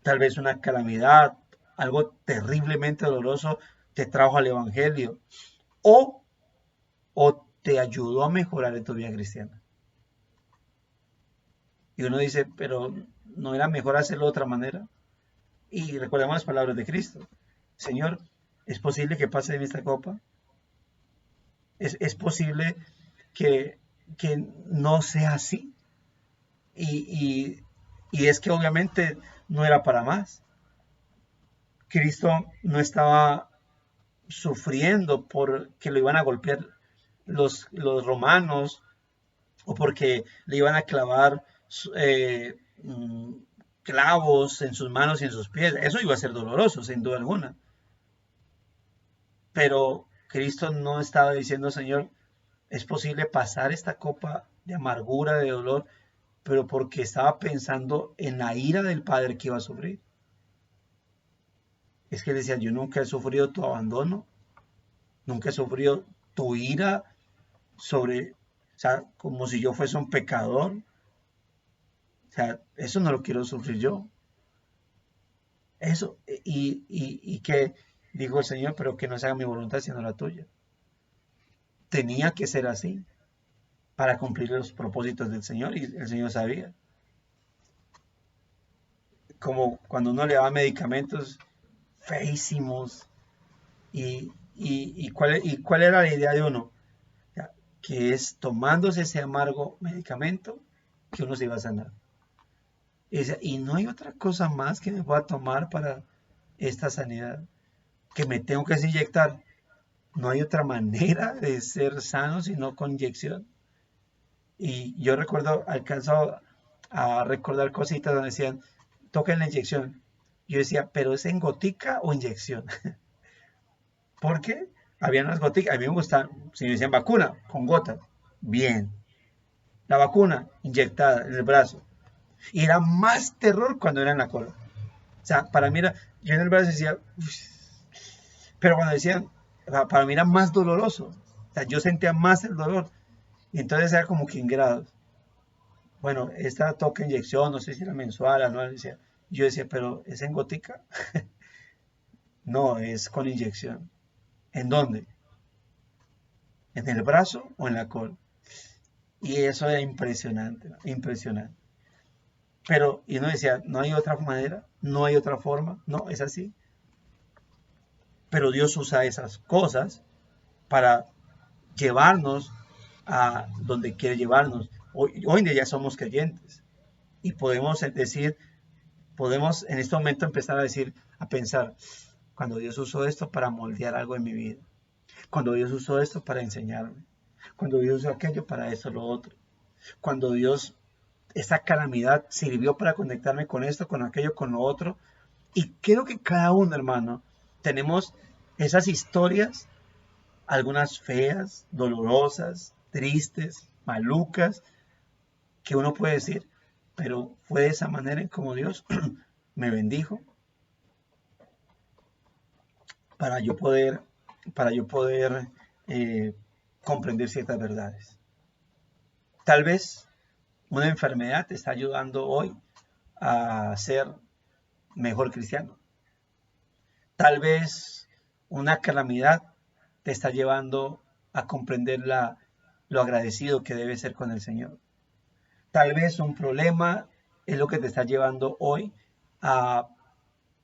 Tal vez una calamidad, algo terriblemente doloroso, te trajo al Evangelio. O, o te ayudó a mejorar en tu vida cristiana. Y uno dice, pero ¿no era mejor hacerlo de otra manera? Y recordemos las palabras de Cristo. Señor, ¿es posible que pase de mí esta copa? ¿Es posible que no sea así? Y es que obviamente no era para más. Cristo no estaba sufriendo porque lo iban a golpear los romanos o porque le iban a clavar mm, clavos en sus manos y en sus pies. Eso iba a ser doloroso, sin duda alguna. Pero Cristo no estaba diciendo, Señor, es posible pasar esta copa de amargura, de dolor, pero porque estaba pensando en la ira del Padre que iba a sufrir. Es que él decía, yo nunca he sufrido tu abandono, nunca he sufrido tu ira sobre, o sea, como si yo fuese un pecador. O sea, eso no lo quiero sufrir yo. Eso, y que dijo el Señor, pero que no se haga mi voluntad sino la tuya. Tenía que ser así para cumplir los propósitos del Señor y el Señor sabía. Como cuando uno le daba medicamentos feísimos y cuál era la idea de uno, que es tomándose ese amargo medicamento que uno se iba a sanar. Y no hay otra cosa más que me pueda tomar para esta sanidad, que me tengo que inyectar. No hay otra manera de ser sano sino con inyección. Y yo recuerdo, alcanzo a recordar cositas donde decían, toquen la inyección. Yo decía, ¿pero es en gotica o inyección? Porque había unas goticas, a mí me gustan, si me decían vacuna, con gotas, bien. La vacuna inyectada en el brazo. Y era más terror cuando era en la cola. O sea, para mí era, yo en el brazo decía, pero cuando decían, para mí era más doloroso. O sea, yo sentía más el dolor. Y entonces era como que en grados. Bueno, esta toca inyección, no sé si era mensual, anual, decía. Yo decía, pero ¿es en gotica? No, es con inyección. ¿En dónde? ¿En el brazo o en la cola? Y eso era impresionante, ¿no? Impresionante. Pero, y uno decía, no hay otra manera, no hay otra forma, no, es así. Pero Dios usa esas cosas para llevarnos a donde quiere llevarnos. Hoy en día ya somos creyentes y podemos decir, podemos en este momento empezar a decir, a pensar, cuando Dios usó esto para moldear algo en mi vida, cuando Dios usó esto para enseñarme, cuando Dios usó aquello para esto, lo otro, cuando Dios, esta calamidad sirvió para conectarme con esto, con aquello, con lo otro. Y creo que cada uno, hermano, tenemos esas historias, algunas feas, dolorosas, tristes, malucas, que uno puede decir, pero fue de esa manera en como Dios me bendijo para yo poder, para yo poder comprender ciertas verdades. Tal vez una enfermedad te está ayudando hoy a ser mejor cristiano. Tal vez una calamidad te está llevando a comprender lo agradecido que debes ser con el Señor. Tal vez un problema es lo que te está llevando hoy a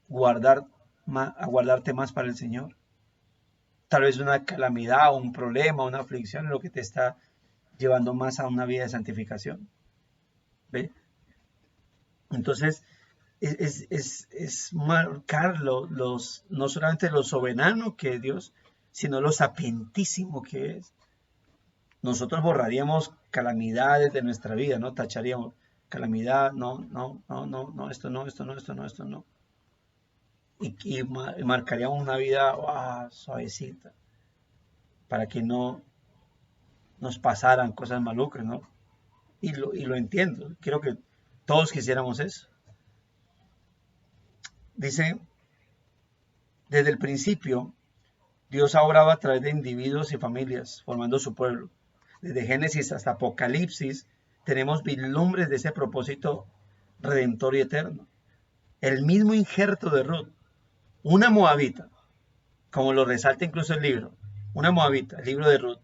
guardar a guardarte más para el Señor. Tal vez una calamidad, un problema, una aflicción es lo que te está llevando más a una vida de santificación. ¿Ve? Entonces, es marcar no solamente lo soberano que es Dios, sino lo sapientísimo que es. Nosotros borraríamos calamidades de nuestra vida, ¿no? Tacharíamos calamidad, no, no, no, no, no, esto no, esto no, esto no, esto no. Y marcaríamos una vida suavecita para que no nos pasaran cosas malucas, ¿no? Y lo entiendo, creo que todos quisiéramos eso. Dice, desde el principio, Dios ha obrado a través de individuos y familias, formando su pueblo. Desde Génesis hasta Apocalipsis, tenemos vislumbres de ese propósito redentor y eterno. El mismo injerto de Ruth, una moabita, como lo resalta incluso el libro, una moabita, el libro de Ruth,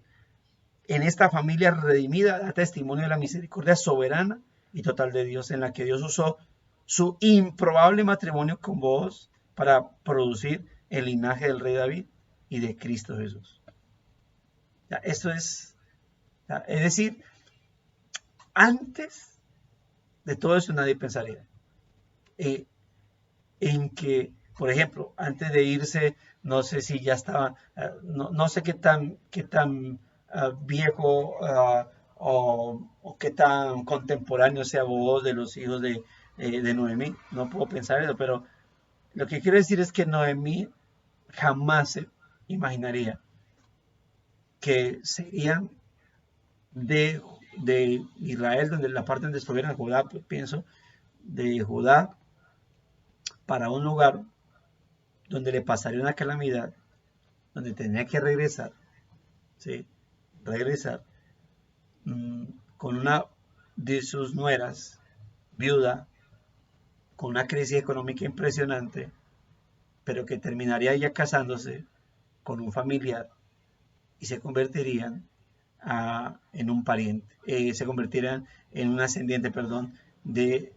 en esta familia redimida da testimonio de la misericordia soberana y total de Dios, en la que Dios usó su improbable matrimonio con vos para producir el linaje del rey David y de Cristo Jesús. Ya, esto es decir, antes de todo eso nadie pensaría en que, por ejemplo, antes de irse, no sé si ya estaba, no sé qué tan viejo o qué tan contemporáneo sea vos de los hijos de Noemí, no puedo pensar eso, pero lo que quiero decir es que Noemí jamás se imaginaría que serían de Israel, donde la parte donde estuvieran Judá, pienso, de Judá para un lugar donde le pasaría una calamidad, donde tenía que regresar, ¿sí? Regresar mm, con una de sus nueras, viuda, con una crisis económica impresionante, pero que terminaría ella casándose con un familiar y se convertirían en un pariente, se convertirían en un ascendiente, perdón, del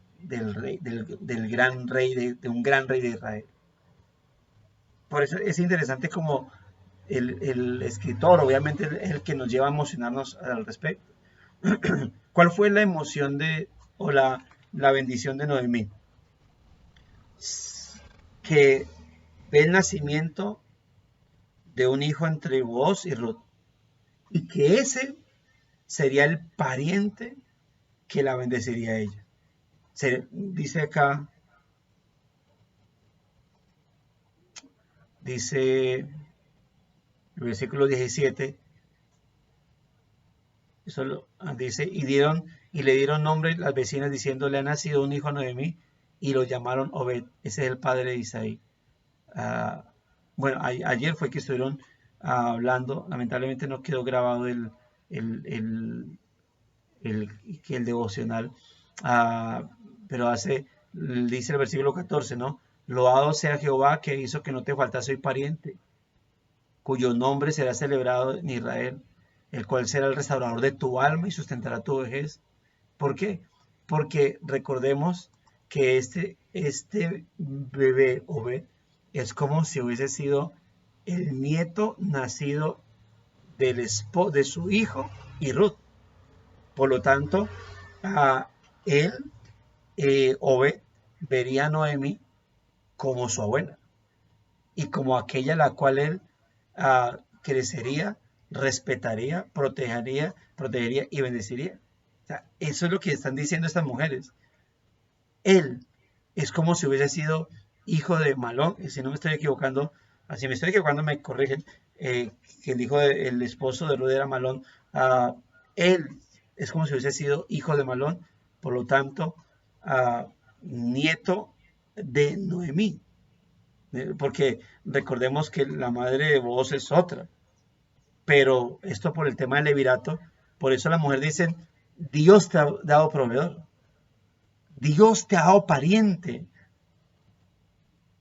rey, del gran rey, de un gran rey de Israel. Por eso es interesante como el escritor, obviamente, es el que nos lleva a emocionarnos al respecto. ¿Cuál fue la emoción o la bendición de Noemí? Que ve el nacimiento de un hijo entre Booz y Ruth, y que ese sería el pariente que la bendeciría a ella. Dice acá, dice el versículo 17, dice, y le dieron nombre las vecinas diciendo, le ha nacido un hijo a Noemí, y lo llamaron Obed. Ese es el padre de Isaí. Bueno, ayer fue que estuvieron hablando, lamentablemente no quedó grabado el, el, el devocional, pero dice el versículo 14, ¿no? Loado sea Jehová que hizo que no te faltase hoy pariente, cuyo nombre será celebrado en Israel, el cual será el restaurador de tu alma y sustentará tu vejez. ¿Por qué? Porque recordemos que este bebé Obed es como si hubiese sido el nieto nacido de su hijo y Ruth. Por lo tanto, él, Obed, vería a Noemi como su abuela y como aquella a la cual él crecería, respetaría, protegería y bendeciría. O sea, eso es lo que están diciendo estas mujeres. Él es como si hubiese sido hijo de Malón, y si no me estoy equivocando, así me estoy equivocando, me corrigen, que el hijo el esposo de Ruth era Malón. Él es como si hubiese sido hijo de Malón, por lo tanto, nieto de Noemí, porque recordemos que la madre de Booz es otra, pero esto por el tema del levirato, por eso la mujer dice, Dios te ha dado proveedor, Dios te ha dado pariente.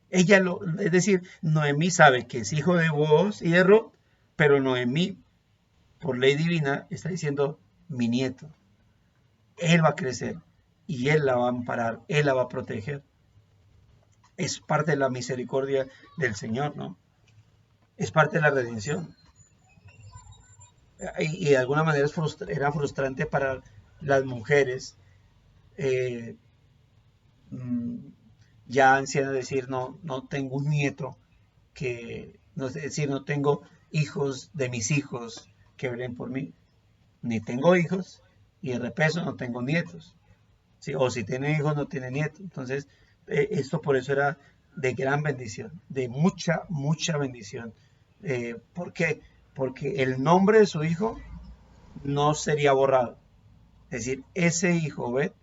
Es decir, Noemí sabe que es hijo de Booz y de Ruth, pero Noemí, por ley divina, está diciendo mi nieto. Él va a crecer y él la va a amparar, él la va a proteger. Es parte de la misericordia del Señor, ¿no? Es parte de la redención. Y de alguna manera era frustrante para las mujeres ya ancianas decir, no tengo un nieto es decir, no tengo hijos de mis hijos que velen por mí, ni tengo hijos y de repeso no tengo nietos, ¿sí? O si tiene hijos no tiene nietos. Entonces, esto por eso era de gran bendición, de mucha bendición. ¿Por qué? Porque el nombre de su hijo no sería borrado. Es decir, ese hijo, Obed,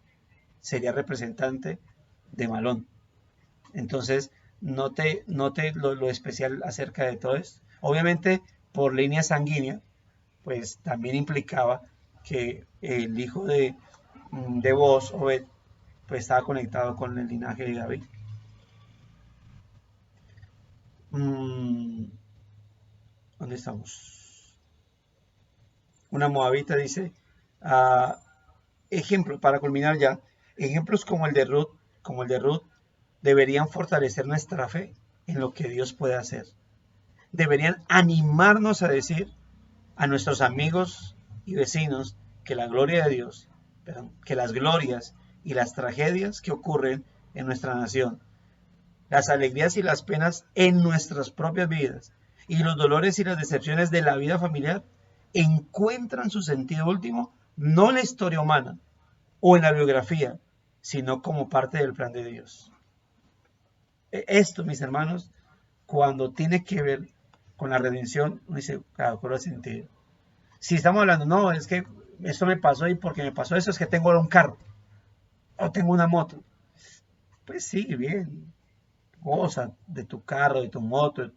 sería representante de Malón. Entonces, note lo especial acerca de todo esto. Obviamente, por línea sanguínea, pues también implicaba que el hijo de Booz, Obed, pues estaba conectado con el linaje de David. ¿Dónde estamos? Una moabita dice, ejemplo, para culminar ya, ejemplos como el de Ruth, deberían fortalecer nuestra fe en lo que Dios puede hacer. Deberían animarnos a decir a nuestros amigos y vecinos que la gloria de Dios, que las glorias y las tragedias que ocurren en nuestra nación, las alegrías y las penas en nuestras propias vidas y los dolores y las decepciones de la vida familiar encuentran su sentido último no en la historia humana o en la biografía, sino como parte del plan de Dios. Esto, mis hermanos, cuando tiene que ver con la redención, uno dice, claro, cobra sentido. Si estamos hablando, no, es que esto me pasó y porque me pasó eso es que tengo ahora un carro o tengo una moto. Pues sí, bien, goza de tu carro, de tu moto,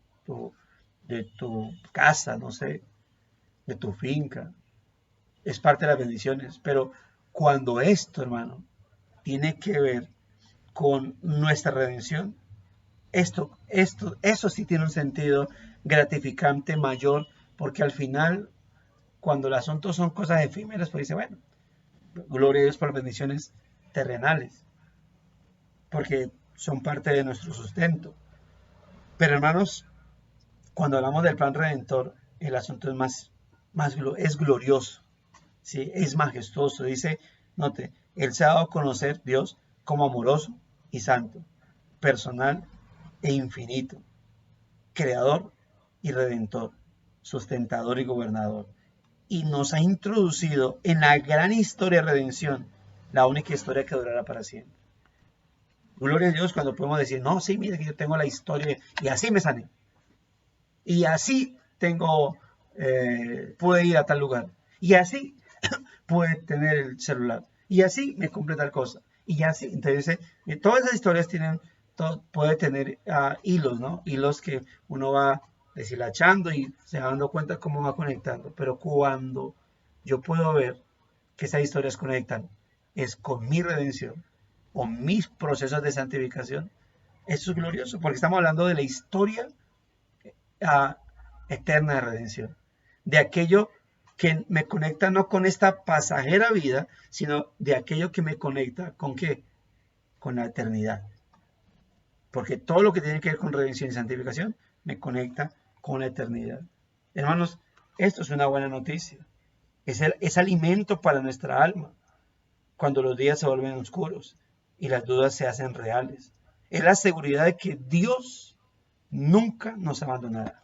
de tu casa, no sé, de tu finca. Es parte de las bendiciones. Pero cuando esto, hermano, tiene que ver con nuestra redención, eso sí tiene un sentido gratificante mayor, porque al final, cuando el asunto son cosas efímeras, pues dice, bueno, gloria a Dios por las bendiciones terrenales, porque son parte de nuestro sustento. Pero hermanos, cuando hablamos del plan redentor, el asunto es es glorioso, ¿sí? Es majestuoso. Dice, note, Él se ha dado a conocer, Dios, como amoroso y santo, personal e infinito, creador y redentor, sustentador y gobernador. Y nos ha introducido en la gran historia de redención, la única historia que durará para siempre. Gloria a Dios cuando podemos decir, no, sí, mire que yo tengo la historia y así me sané. Y así pude ir a tal lugar. Y así pude tener el celular. Y así me cumple tal cosa. Y así, entonces, todas esas historias puede tener hilos, ¿no? Hilos que uno va deshilachando y se va dando cuenta cómo va conectando. Pero cuando yo puedo ver que esas historias conectan, es con mi redención o mis procesos de santificación, eso es glorioso, porque estamos hablando de la historia uh, eterna de redención, de aquello que me conecta no con esta pasajera vida, sino de aquello que me conecta con qué, con la eternidad. Porque todo lo que tiene que ver con redención y santificación me conecta con la eternidad. Hermanos, esto es una buena noticia. Es alimento para nuestra alma cuando los días se vuelven oscuros y las dudas se hacen reales. Es la seguridad de que Dios nunca nos abandonará.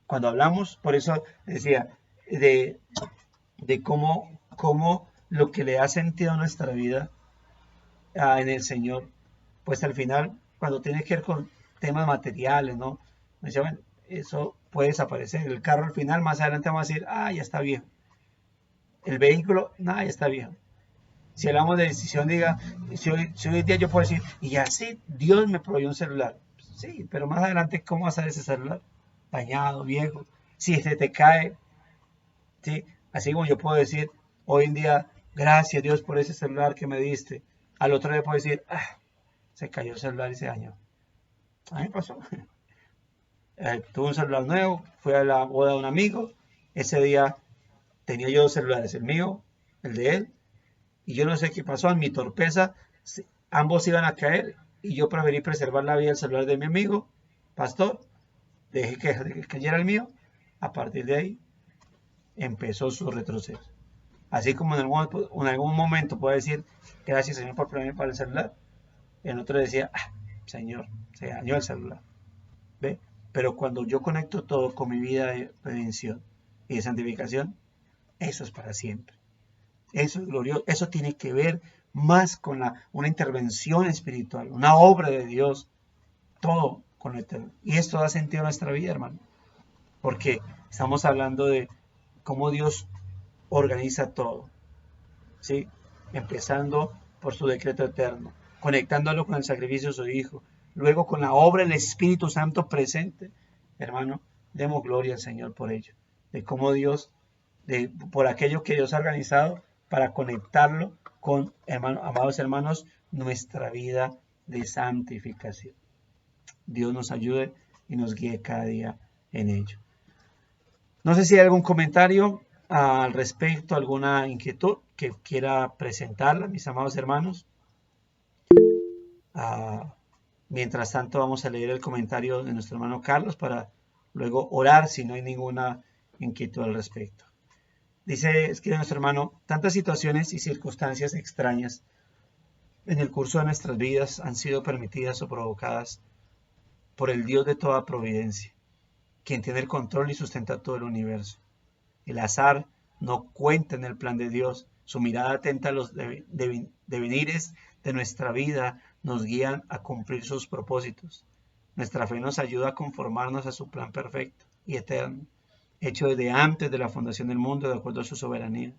Cuando hablamos, por eso decía, de cómo lo que le ha sentido a nuestra vida en el Señor, pues al final, cuando tiene que ver con temas materiales, ¿no? Me decía, bueno, eso puede desaparecer. El carro al final, más adelante vamos a decir, ya está viejo. El vehículo, ya está viejo. Si hablamos de decisión, diga, si hoy día yo puedo decir, y así Dios me proveyó un celular. Sí, pero más adelante, ¿cómo va a ser ese celular? Dañado, viejo. Si se te cae, ¿sí? Así como yo puedo decir, hoy en día, gracias Dios por ese celular que me diste. Al otro día puedo decir, se cayó el celular y se dañó. A mí me pasó. Tuve un celular nuevo, fui a la boda de un amigo. Ese día tenía yo dos celulares, el mío, el de él. Y yo no sé qué pasó, en mi torpeza, ambos iban a caer. Y yo preferí preservar la vida del celular de mi amigo, pastor. Dejé que cayera el mío. A partir de ahí, empezó su retroceso. Así como en algún momento puede decir, gracias Señor por ponerme para el celular. El otro decía, Señor, se dañó el celular. ¿Ve? Pero cuando yo conecto todo con mi vida de redención y de santificación, eso es para siempre. Eso es glorioso. Eso tiene que ver más con una intervención espiritual, una obra de Dios, todo con lo eterno. Y esto da sentido a nuestra vida, hermano. Porque estamos hablando de cómo Dios organiza todo, ¿sí? Empezando por su decreto eterno, conectándolo con el sacrificio de su Hijo, luego con la obra del Espíritu Santo presente. Hermano, demos gloria al Señor por ello, de cómo Dios, por aquello que Dios ha organizado para conectarlo con, amados hermanos, nuestra vida de santificación. Dios nos ayude y nos guíe cada día en ello. No sé si hay algún comentario al respecto, alguna inquietud que quiera presentarla, mis amados hermanos. Mientras tanto, vamos a leer el comentario de nuestro hermano Carlos para luego orar si no hay ninguna inquietud al respecto. Escribe nuestro hermano, tantas situaciones y circunstancias extrañas en el curso de nuestras vidas han sido permitidas o provocadas por el Dios de toda providencia, quien tiene el control y sustenta todo el universo. El azar no cuenta en el plan de Dios. Su mirada atenta a los devenires de nuestra vida nos guían a cumplir sus propósitos. Nuestra fe nos ayuda a conformarnos a su plan perfecto y eterno, hecho desde antes de la fundación del mundo de acuerdo a su soberanía.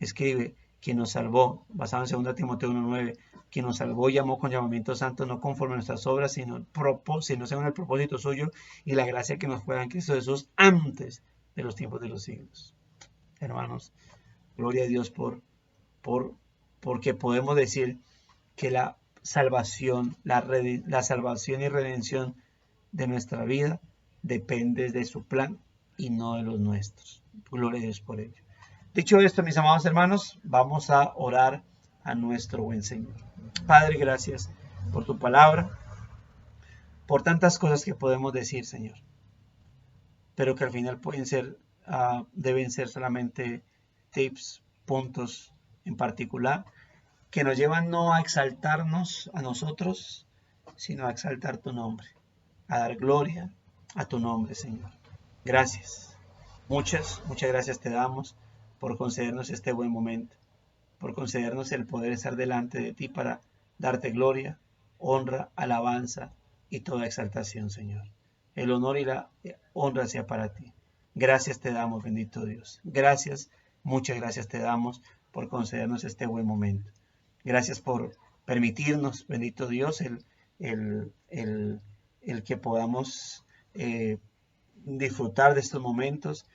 Escribe, quien nos salvó, basado en 2 Timoteo 1:9, quien nos salvó y llamó con llamamiento santo, no conforme a nuestras obras, sino según el propósito suyo y la gracia que nos fue en Cristo Jesús antes de los tiempos de los siglos. Hermanos, gloria a Dios porque podemos decir que la salvación, la salvación y redención de nuestra vida depende de su plan y no de los nuestros. Gloria a Dios por ello. Dicho esto, mis amados hermanos, vamos a orar a nuestro buen Señor. Padre, gracias por tu palabra, por tantas cosas que podemos decir, Señor, pero que al final deben ser solamente tips, puntos en particular, que nos llevan no a exaltarnos a nosotros, sino a exaltar tu nombre, a dar gloria a tu nombre, Señor. Gracias. Muchas gracias te damos por concedernos este buen momento, por concedernos el poder estar delante de ti para darte gloria, honra, alabanza y toda exaltación, Señor. El honor y la honra sea para ti. Gracias te damos, bendito Dios. Gracias, muchas gracias te damos por concedernos este buen momento. Gracias por permitirnos, bendito Dios, el que podamos disfrutar de estos momentos,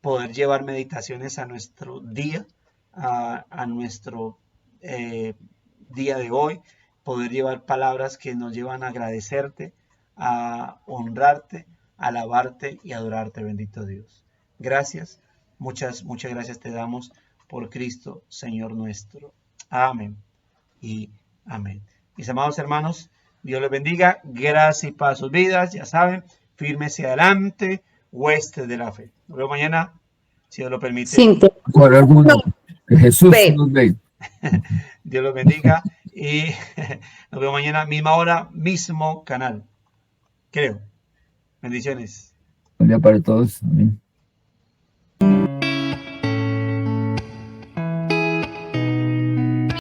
poder llevar meditaciones a nuestro día, a nuestro día de hoy, poder llevar palabras que nos llevan a agradecerte, a honrarte, a alabarte y adorarte, bendito Dios. Gracias, muchas gracias te damos por Cristo, Señor nuestro. Amén y amén. Mis amados hermanos, Dios les bendiga, gracia y paz a sus vidas, ya saben, firmes adelante, huestes de la fe. Nos vemos mañana, si Dios lo permite. Por alguno, que Jesús nos ve. Dios los bendiga y nos vemos mañana, misma hora, mismo canal. Creo. Bendiciones. Buen día para todos. Amén.